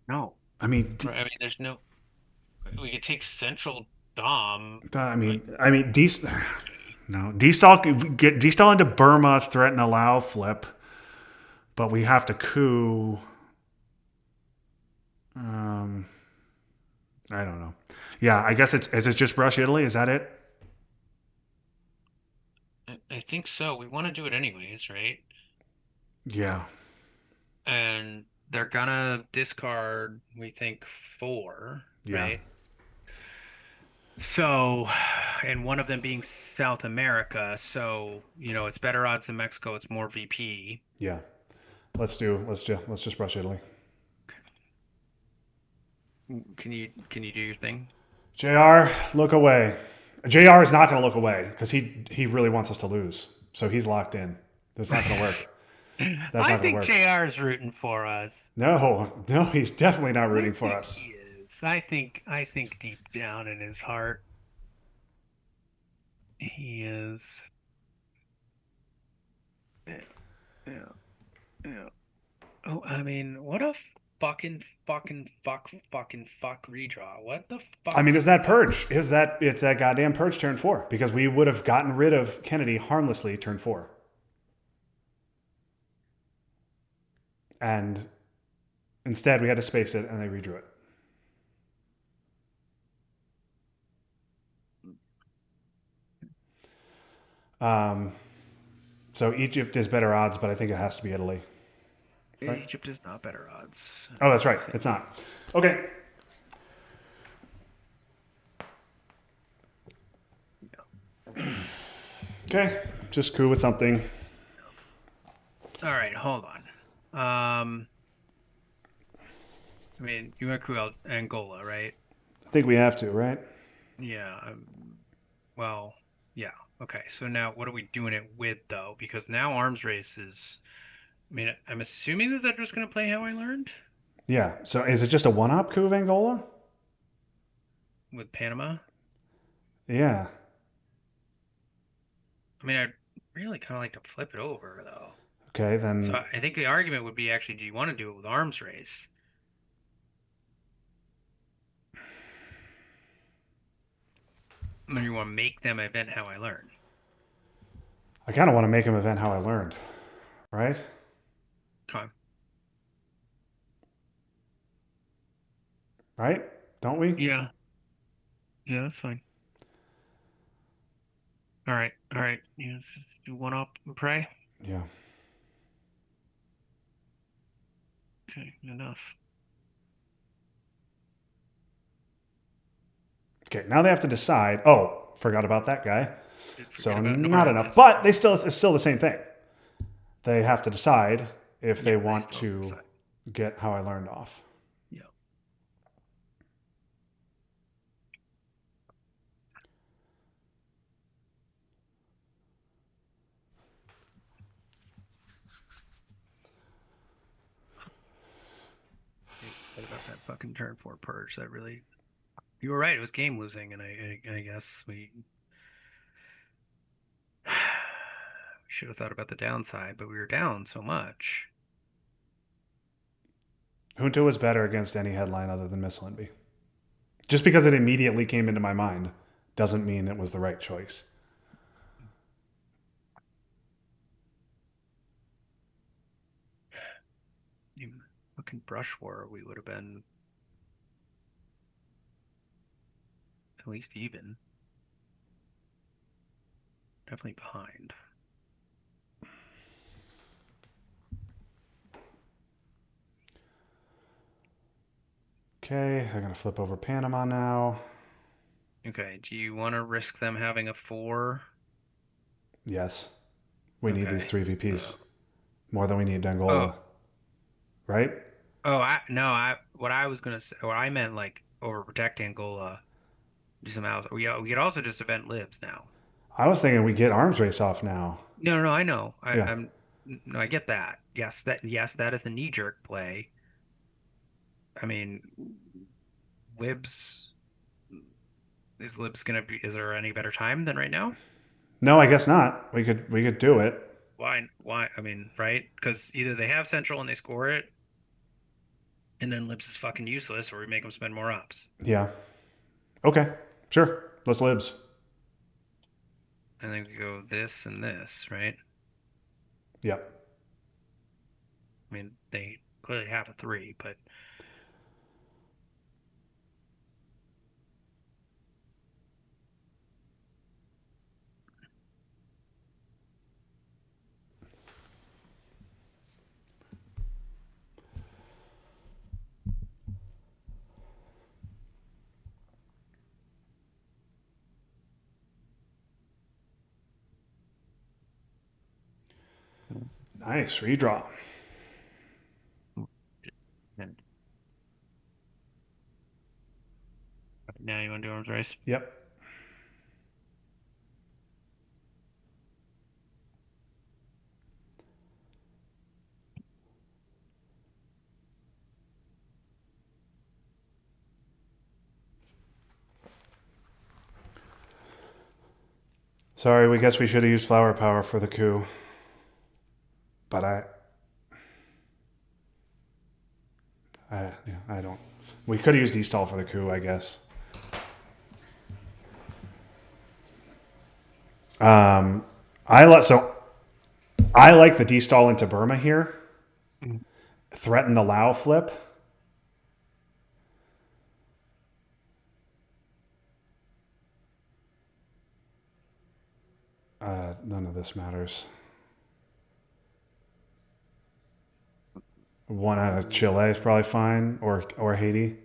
S3: no.
S1: I mean,
S3: I mean, there's no. We could take Central Dom.
S1: D no D-stall get D-stall into Burma, threaten allow flip, but we have to coup. Um, I don't know. Yeah, I guess it's just Brush Italy. Is that it?
S3: I think so. We want to do it anyways, right?
S1: Yeah.
S3: And they're gonna discard, we think, 4,
S1: Yeah.
S3: right? So, and one of them being South America, so it's better odds than Mexico. It's more VP.
S1: Yeah. Let's just Brush Italy.
S3: Can you do your thing?
S1: JR, look away. JR is not going to look away because he really wants us to lose. So he's locked in. That's not going to work. That's
S3: I
S1: not going to
S3: think
S1: work.
S3: JR's rooting for us.
S1: No, he's definitely not rooting
S3: I
S1: for
S3: think
S1: us.
S3: he is. I think deep down in his heart, he is. Yeah, yeah, yeah. Oh, I mean, what a fuck redraw. What the fuck?
S1: I mean, is that purge? It's that goddamn purge turn 4 because we would have gotten rid of Kennedy harmlessly turn 4. And instead we had to space it and they redrew it. So Egypt is better odds, but I think it has to be Italy. Right?
S3: Egypt is not better odds.
S1: Oh, that's right. It's not. Okay. Okay. Just coup with something.
S3: All right, hold on. I mean, you went coup Angola, right?
S1: I think we have to, right?
S3: Yeah. Well, yeah. Okay. So now, what are we doing it with though? Because now arms race is. I mean, I'm assuming that they're just going to play how I learned
S1: Yeah. So is it just a one-up coup of Angola?
S3: with Panama.
S1: Yeah.
S3: I mean, I'd really kind of like to flip it over though.
S1: Okay,
S3: So
S1: then.
S3: I think the argument would be actually, do you want to do it with arms race? Or you want to make them event how I learned?
S1: I kind of want to make him event how I learned, right?
S3: Okay.
S1: Right? Don't we?
S3: Yeah. Yeah, that's fine. All right. All right. You just do one up and pray.
S1: Yeah.
S3: Okay, enough.
S1: Okay, now they have to decide. Oh, forgot about that guy. So
S3: Forget about
S1: not
S3: Northern.
S1: enough. But it's still the same thing. They have to decide if they
S3: Yeah,
S1: want
S3: still
S1: to
S3: decide.
S1: get how I learned off.
S3: Yeah. What about that fucking turn 4 purge? That really. You were right. It was game losing, and I guess we should have thought about the downside, but we were down so much.
S1: Junta was better against any headline other than Miss Lindby. Just because it immediately came into my mind doesn't mean it was the right choice.
S3: You fucking brush war, we would have been at least even. Definitely behind.
S1: Okay, I'm going to flip over Panama now.
S3: Okay, do you want to risk them having a 4?
S1: Yes. We need
S3: Okay.
S1: these 3 VPs more than we need Angola. Right?
S3: What I was gonna say, what I meant, like overprotect Angola, do some else. We could also just event libs now.
S1: I was thinking we get arms race off now.
S3: No, I know.
S1: Yeah.
S3: No, I get that. Yes, that is the knee jerk play. I mean, libs. Is libs gonna be? Is there any better time than right now?
S1: No, I guess not. We could do it.
S3: Why? Why? I mean, right? Because either they have central and they score it, and then libs is fucking useless, or we make them spend more ups.
S1: Yeah. Okay. Sure. Let's libs.
S3: And then we go this and this, right?
S1: Yep.
S3: I mean, they clearly have a 3, but
S1: Nice. Redraw.
S3: and now you want to do arms race?
S1: Yep. Sorry, we guess we should have used flower power for the coup. But I don't. We could have used Eastall for the coup, I guess. I like the D-stall into Burma here.
S3: Mhm.
S1: Threaten the Lao flip. None of this matters. One out of Chile is probably fine, or Haiti.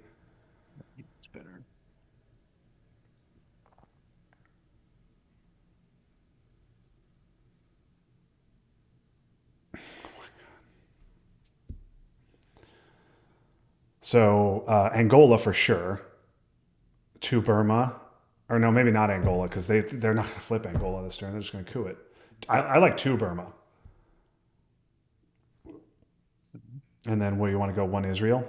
S3: It's better.
S1: So Angola for sure. To Burma, or no, maybe not Angola because they're not going to flip Angola this turn. They're just going to coup it. I like two Burma, and then where you want to go one Israel.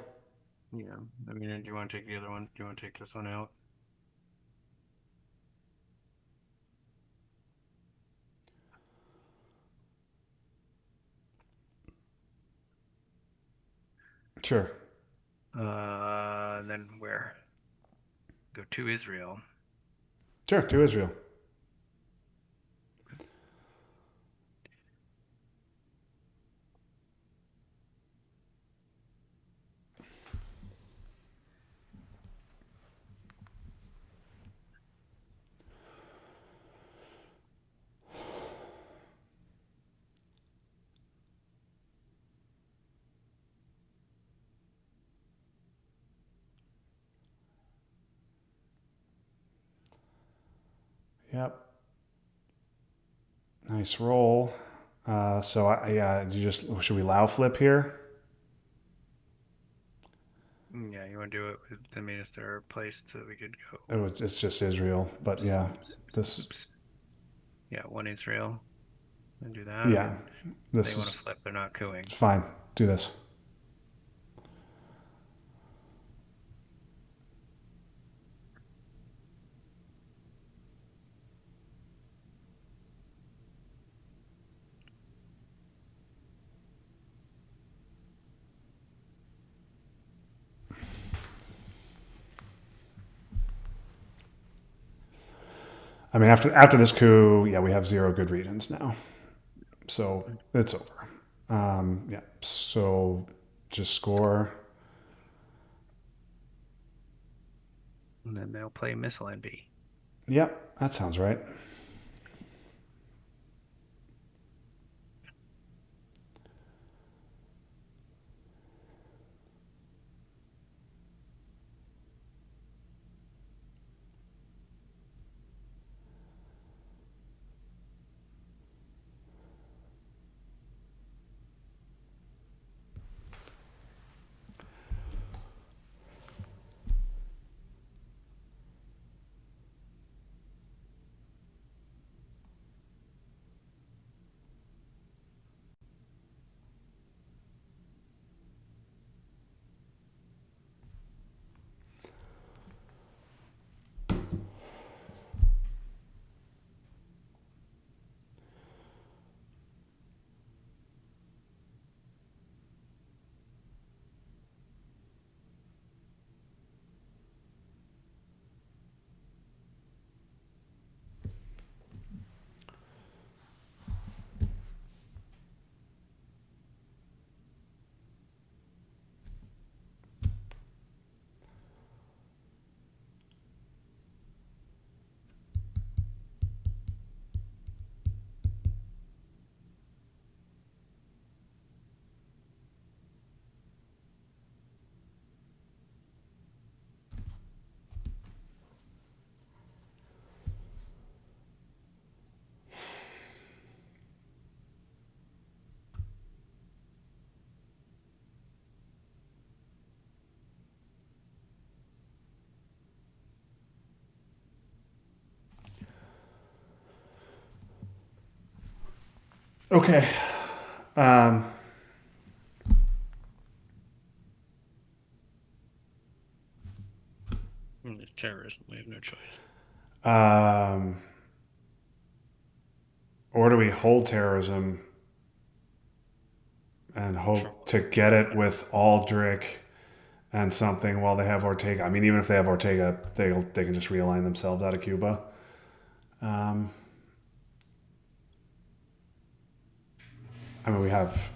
S3: Yeah. I mean, do you want to take the other one? Do you want to take this one out?
S1: Sure.
S3: Then where? Go to Israel.
S1: Sure, to Israel. Yep. Nice roll. Should we Lao flip here?
S3: Yeah, you want to do it with the minister place so we could go.
S1: It's just Israel, but yeah, this.
S3: Oops. Yeah, one Israel. And do that.
S1: Yeah,
S3: And
S1: this
S3: they want
S1: is
S3: to flip, they're not cooing.
S1: it's fine. Do this. I mean, after this coup, yeah, we have 0 good reasons now, so it's over. Yeah, so just score.
S3: And then they'll play missile NB.
S1: Yep, that sounds right. Okay. Um,
S3: It's terrorism. We have no choice.
S1: um, or do we hold terrorism and
S3: For
S1: hope
S3: what?
S1: to get it with Aldrich and something while they have Ortega? I mean, even if they have Ortega, they can just realign themselves out of Cuba. Um, I mean, we have.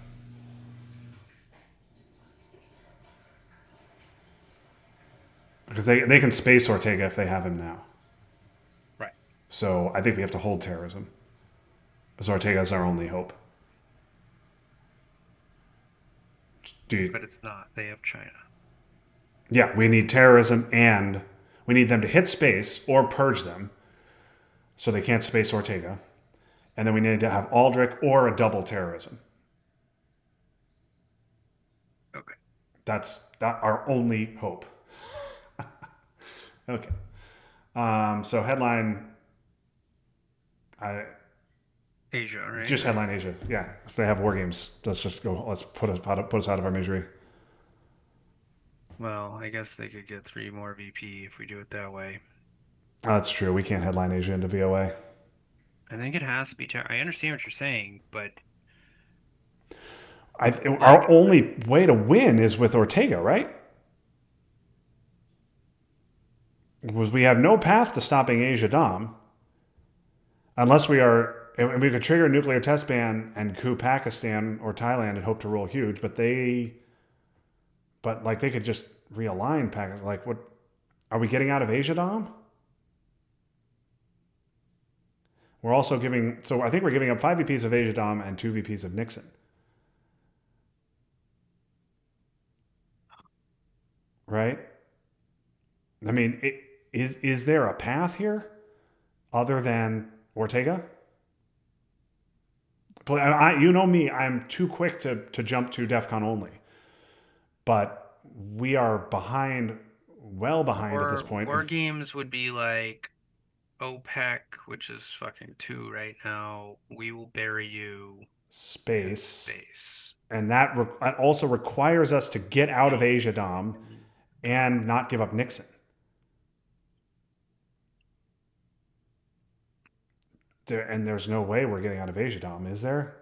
S1: Because they can space Ortega if they have him now.
S3: Right.
S1: So I think we have to hold terrorism. Because Ortega is our only hope. Do you,
S3: But it's not. They have China.
S1: yeah, we need terrorism and we need them to hit space or purge them so they can't space Ortega. And then we need to have Aldrich or a double terrorism.
S3: Okay.
S1: That's our only hope. Okay. So headline, I
S3: Asia, right?
S1: just headline Asia. Yeah, if they have war games, let's just go. Let's put us out of our misery.
S3: Well, I guess they could get 3 more VP if we do it that way.
S1: That's true. We can't headline Asia into VOA.
S3: I think it has to be. I understand what you're saying, but
S1: Our
S3: like,
S1: only way to win is with Ortega, right? Was we have no path to stopping Asia Dom unless we are. And we could trigger a nuclear test ban and coup Pakistan or Thailand and hope to roll huge, but like they could just realign Pakistan. Like, what are we getting out of Asia Dom? We're also giving. So I think we're giving up 5 VPs of Asia Dom and 2 VPs of Nixon. Right? I mean, is there a path here other than Ortega? You know me, I'm too quick to jump to DEFCON only. But we are behind, well behind at this
S3: or
S1: point.
S3: war games would be like OPEC, which is fucking 2 right now. We will bury you in
S1: Space.
S3: space.
S1: And that also requires us to get out of Asia Dom and not give up Nixon. And there's no way we're getting out of Asia Dom, is there?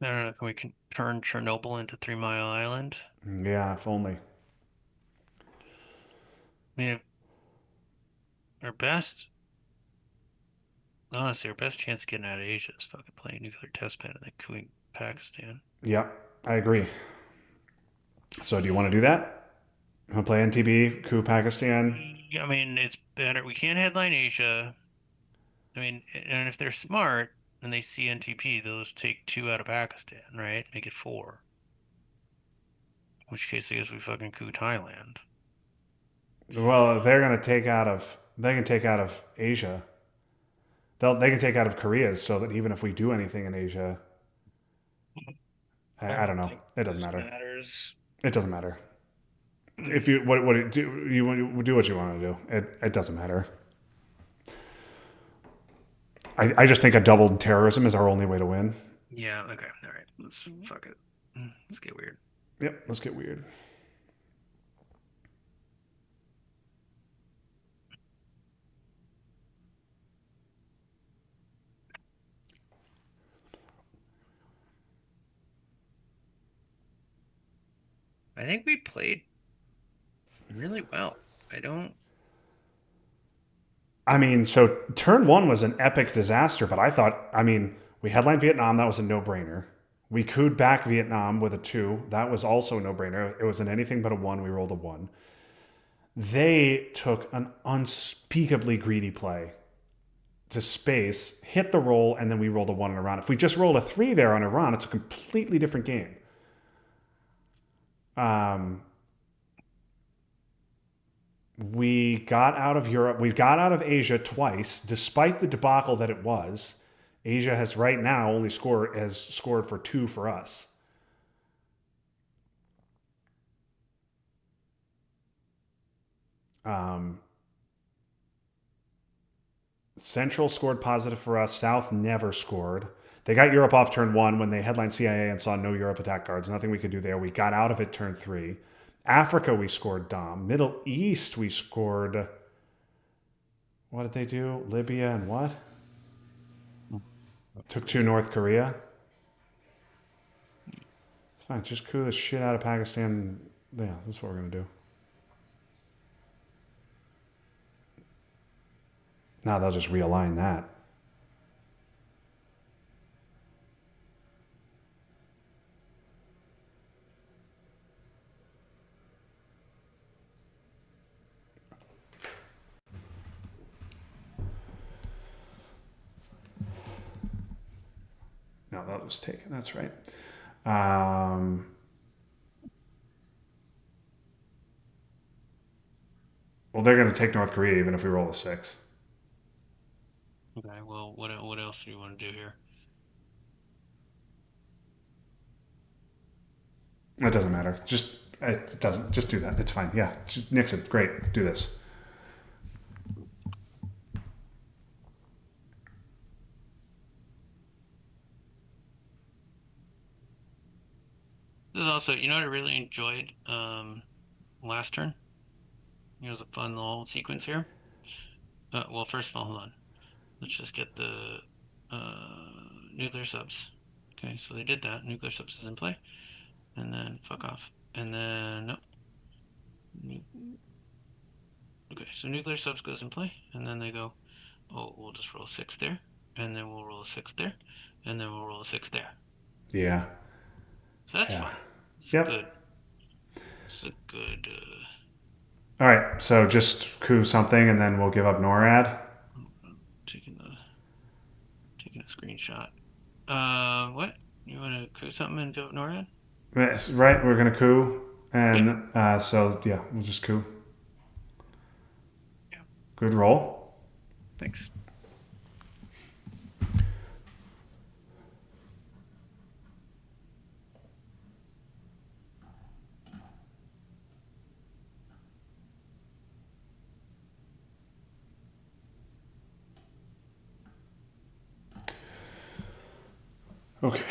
S3: I don't know. Can we turn Chernobyl into 3 Mile Island?
S1: Yeah, if only.
S3: I mean, our best, honestly, our best chance of getting out of Asia is fucking playing nuclear test ban and then cooing Pakistan.
S1: Yeah, I agree. So do you want to do that? Want to play NTB, coup Pakistan?
S3: Yeah, I mean, it's better. We can't headline Asia. I mean, and if they're smart and they see NTP, they'll just take 2 out of Pakistan, right? Make it 4. In which case, I guess we fucking coup Thailand.
S1: Well, they can take out of Asia. They can take out of Korea so that even if we do anything in Asia, I don't
S3: don't
S1: know.
S3: think
S1: It doesn't
S3: this
S1: matter.
S3: matters.
S1: It doesn't matter. If you what do you do what you want to do. It doesn't matter. I just think a doubled terrorism is our only way to win.
S3: Yeah, okay. All right. Let's fuck it. Let's get weird.
S1: Yep, let's get weird.
S3: I think we played really well. I don't.
S1: I mean, so turn one was an epic disaster, but I mean, we headlined Vietnam. That was a no brainer. We cooed back Vietnam with a 2. That was also a no brainer. It was an anything but a 1. We rolled a 1. They took an unspeakably greedy play to space, hit the roll, and then we rolled a 1 in Iran. If we just rolled a 3 there on Iran, it's a completely different game. Um, we got out of Europe. We got out of Asia twice, despite the debacle that it was. Asia has right now only scored for 2 for us. Um, Central scored positive for us. South never scored. They got Europe off turn 1 when they headlined CIA and saw no Europe attack cards. Nothing we could do there. We got out of it turn 3. Africa, we scored Dom. Middle East, we scored. What did they do? Libya and what? Took 2 North Korea. It's fine. Just coup the shit out of Pakistan. Yeah, that's what we're going to do. Now they'll just realign that. No, that was taken. That's right. Well, they're going to take North Korea even if we roll a 6.
S3: Okay. Well, what else do you want to do here?
S1: It doesn't matter. It doesn't. Just do that. It's fine. Yeah. Just Nixon. Great. Do this.
S3: This is also, you know what I really enjoyed last turn? It was a fun little sequence here. Well, first of all, hold on. Let's just get the nuclear subs. Okay, so they did that. Nuclear subs is in play. And then fuck off. And then no. Okay, so nuclear subs goes in play, and then they go, oh, we'll just roll a 6 there, and then we'll roll a 6 there, and then we'll roll a 6 there.
S1: Yeah.
S3: So that's
S1: Yeah.
S3: fine. It's
S1: Yep.
S3: good. It's a good.
S1: All right. So just coup something, and then we'll give up NORAD.
S3: Taking a screenshot. What? You want to coup something and go NORAD?
S1: Right. We're gonna coup, and so yeah, we'll just coup.
S3: Yeah.
S1: Good roll.
S3: Thanks.
S1: Okay.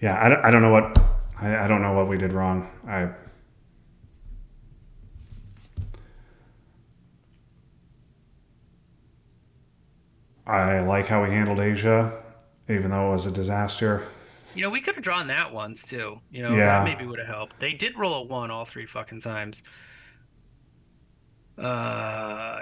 S1: Yeah, I don't know what I don't know what we did wrong. I like how we handled Asia, even though it was a disaster.
S3: You know, we could have drawn that once too. You know,
S1: Yeah.
S3: that maybe would have helped. They did roll a 1 all 3 fucking times. Yeah.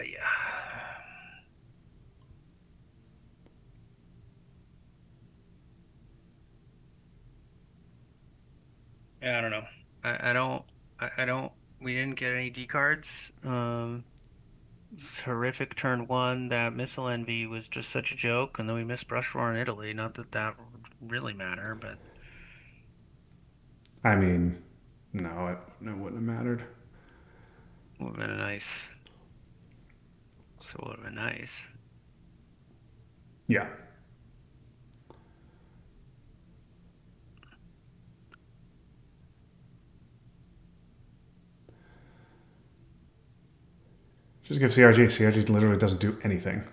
S3: Yeah, I don't know. I don't. We didn't get any D cards. It's horrific turn 1. That missile envy was just such a joke, and then we missed Brush Roar in Italy. Not that that would really matter, but
S1: I mean, no, it wouldn't have mattered.
S3: would have been a nice. So would have been nice.
S1: Yeah. Just give CRG. CRG literally doesn't do anything.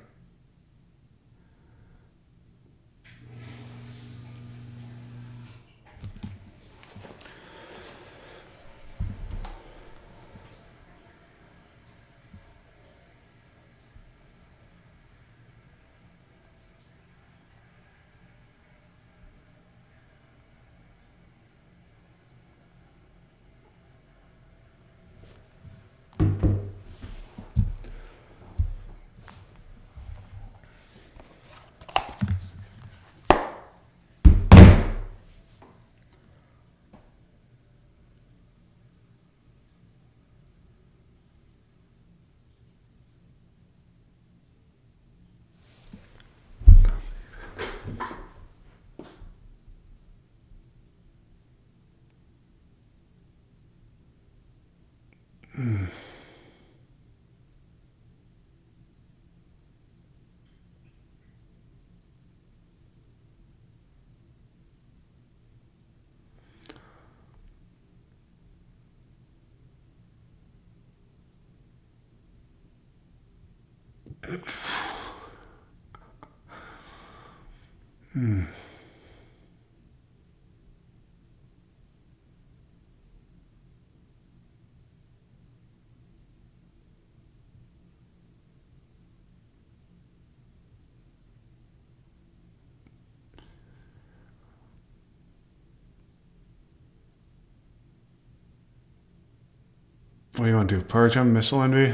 S1: What do you want to do? Purge him? Missile envy?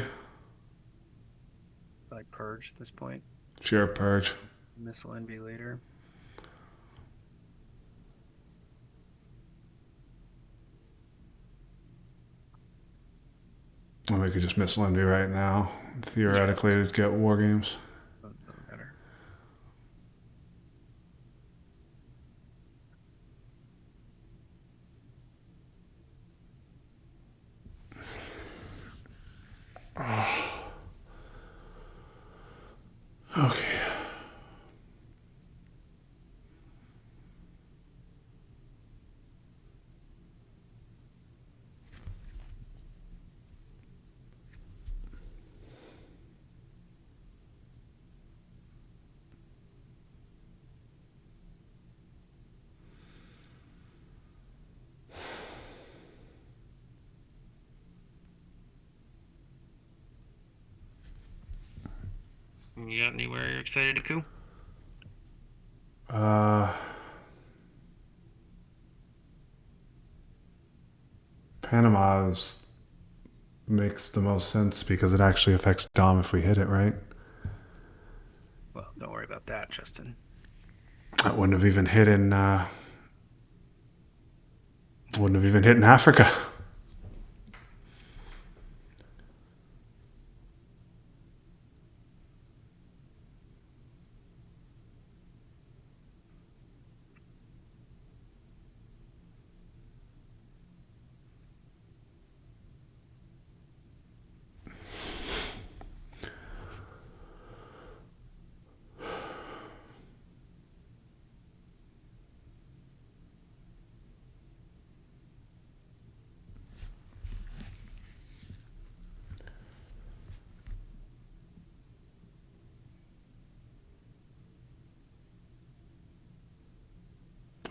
S3: Like purge at this point.
S1: Sure, purge.
S3: Missile envy later.
S1: Well, we could just missile envy right now. Theoretically, to get war games.
S3: Doesn't matter.
S1: Okay.
S3: You got anywhere you're excited to coup?
S1: Panama makes the most sense because it actually affects Dom if we hit it, right?
S3: Well, don't worry about that, Justin.
S1: That wouldn't have even hit in Africa.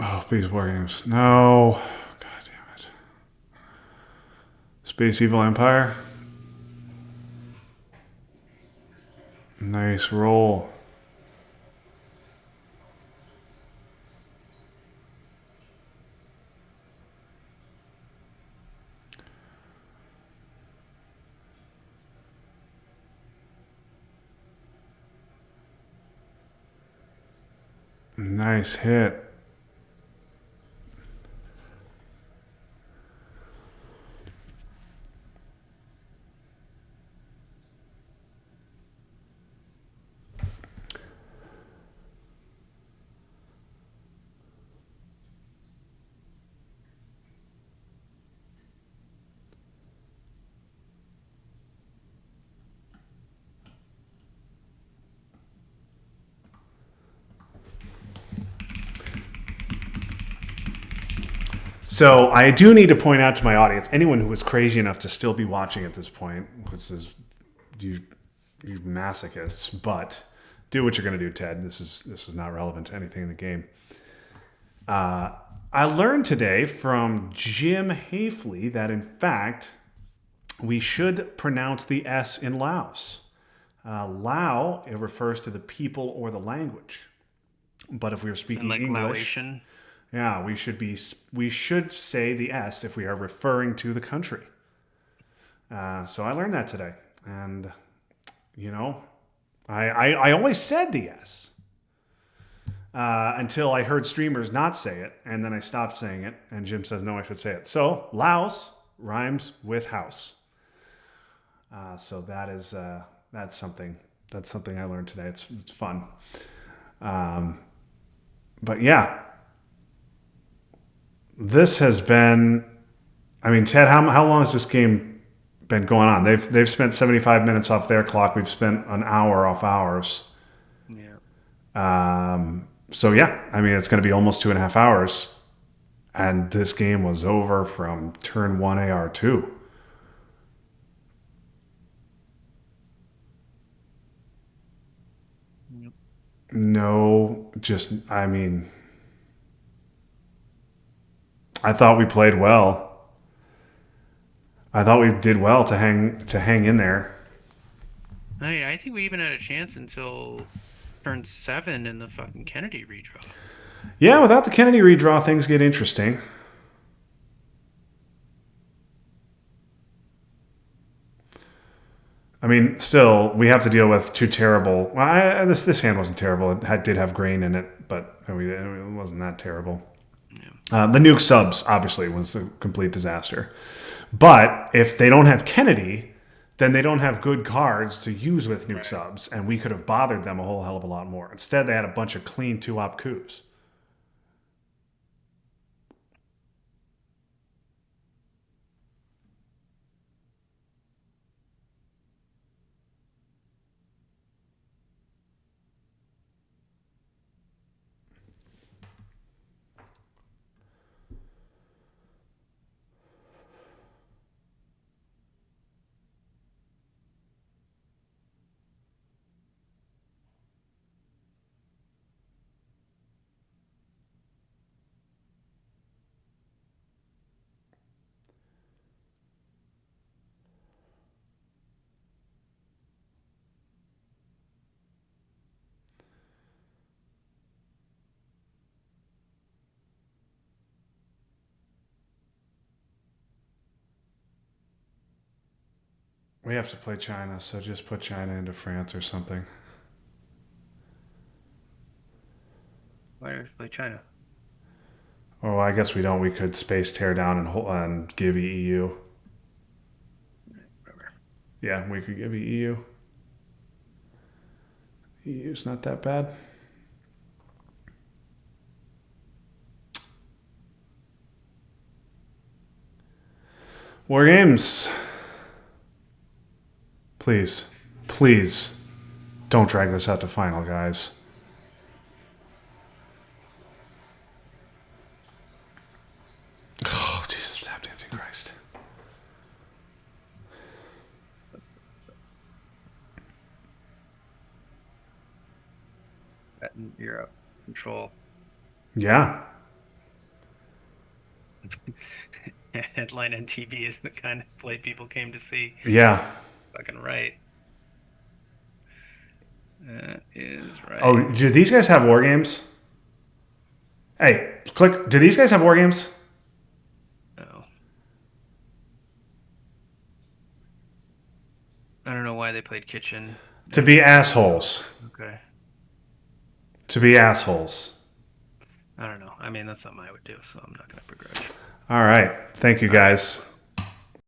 S1: Oh, please, war games. No. God damn it. Space Evil Empire. Nice roll. Nice hit. So I do need to point out to my audience, anyone who was crazy enough to still be watching at this point, this is you masochists, but do what you're going to do, Ted. This is not relevant to anything in the game. I learned today from Jim Hafley that in fact we should pronounce the S in Laos. Lao, it refers to the people or the language. But if we are speaking
S3: like
S1: English,
S3: Laotian.
S1: yeah, we should say the S if we are referring to the country. So I learned that today, and you know, I always said the S until I heard streamers not say it, and then I stopped saying it, and Jim says no, I should say it. So Laos rhymes with house. So that's something I learned today. It's fun. But yeah. This has been, I mean, Ted, how long has this game been going on. They've spent 75 minutes off their clock. We've spent an hour off ours.
S2: Yeah.
S1: So yeah, I mean it's going to be almost 2.5 hours, and this game was over from turn 1 AR2.
S2: Yep.
S1: No, just I mean, I thought we played well. I thought we did well to hang in there.
S3: I think we even had a chance until turn 7 in the fucking Kennedy redraw.
S1: Yeah, without the Kennedy redraw, things get interesting. I mean, still, we have to deal with two terrible. Well, this hand wasn't terrible. It did have grain in it, but it wasn't that terrible.
S3: Yeah.
S1: The nuke subs obviously was a complete disaster. But if they don't have Kennedy, then they don't have good cards to use with nuke subs, and we could have bothered them a whole hell of a lot more. Instead, they had a bunch of clean 2-op coups. We have to play China, so just put China into France or something.
S3: Why do we play China?
S1: Oh, I guess we don't. We could space tear down and give EU.
S3: Whatever.
S1: Yeah, we could give EU. EU's not that bad. War games. Please, please, don't drag this out to final, guys. Oh, Jesus, tap dancing Christ.
S3: Europe control.
S1: Yeah.
S3: Headline NTV is the kind of play people came to see.
S1: Yeah.
S3: Fucking right. That is right.
S1: Oh, do these guys have war games? Hey, click. Do these guys have war games?
S3: No. I don't know why they played kitchen.
S1: To be assholes.
S3: Okay.
S1: To be assholes.
S3: I don't know. I mean, that's something I would do, so I'm not going to begrudge.
S1: All right. Thank you, guys.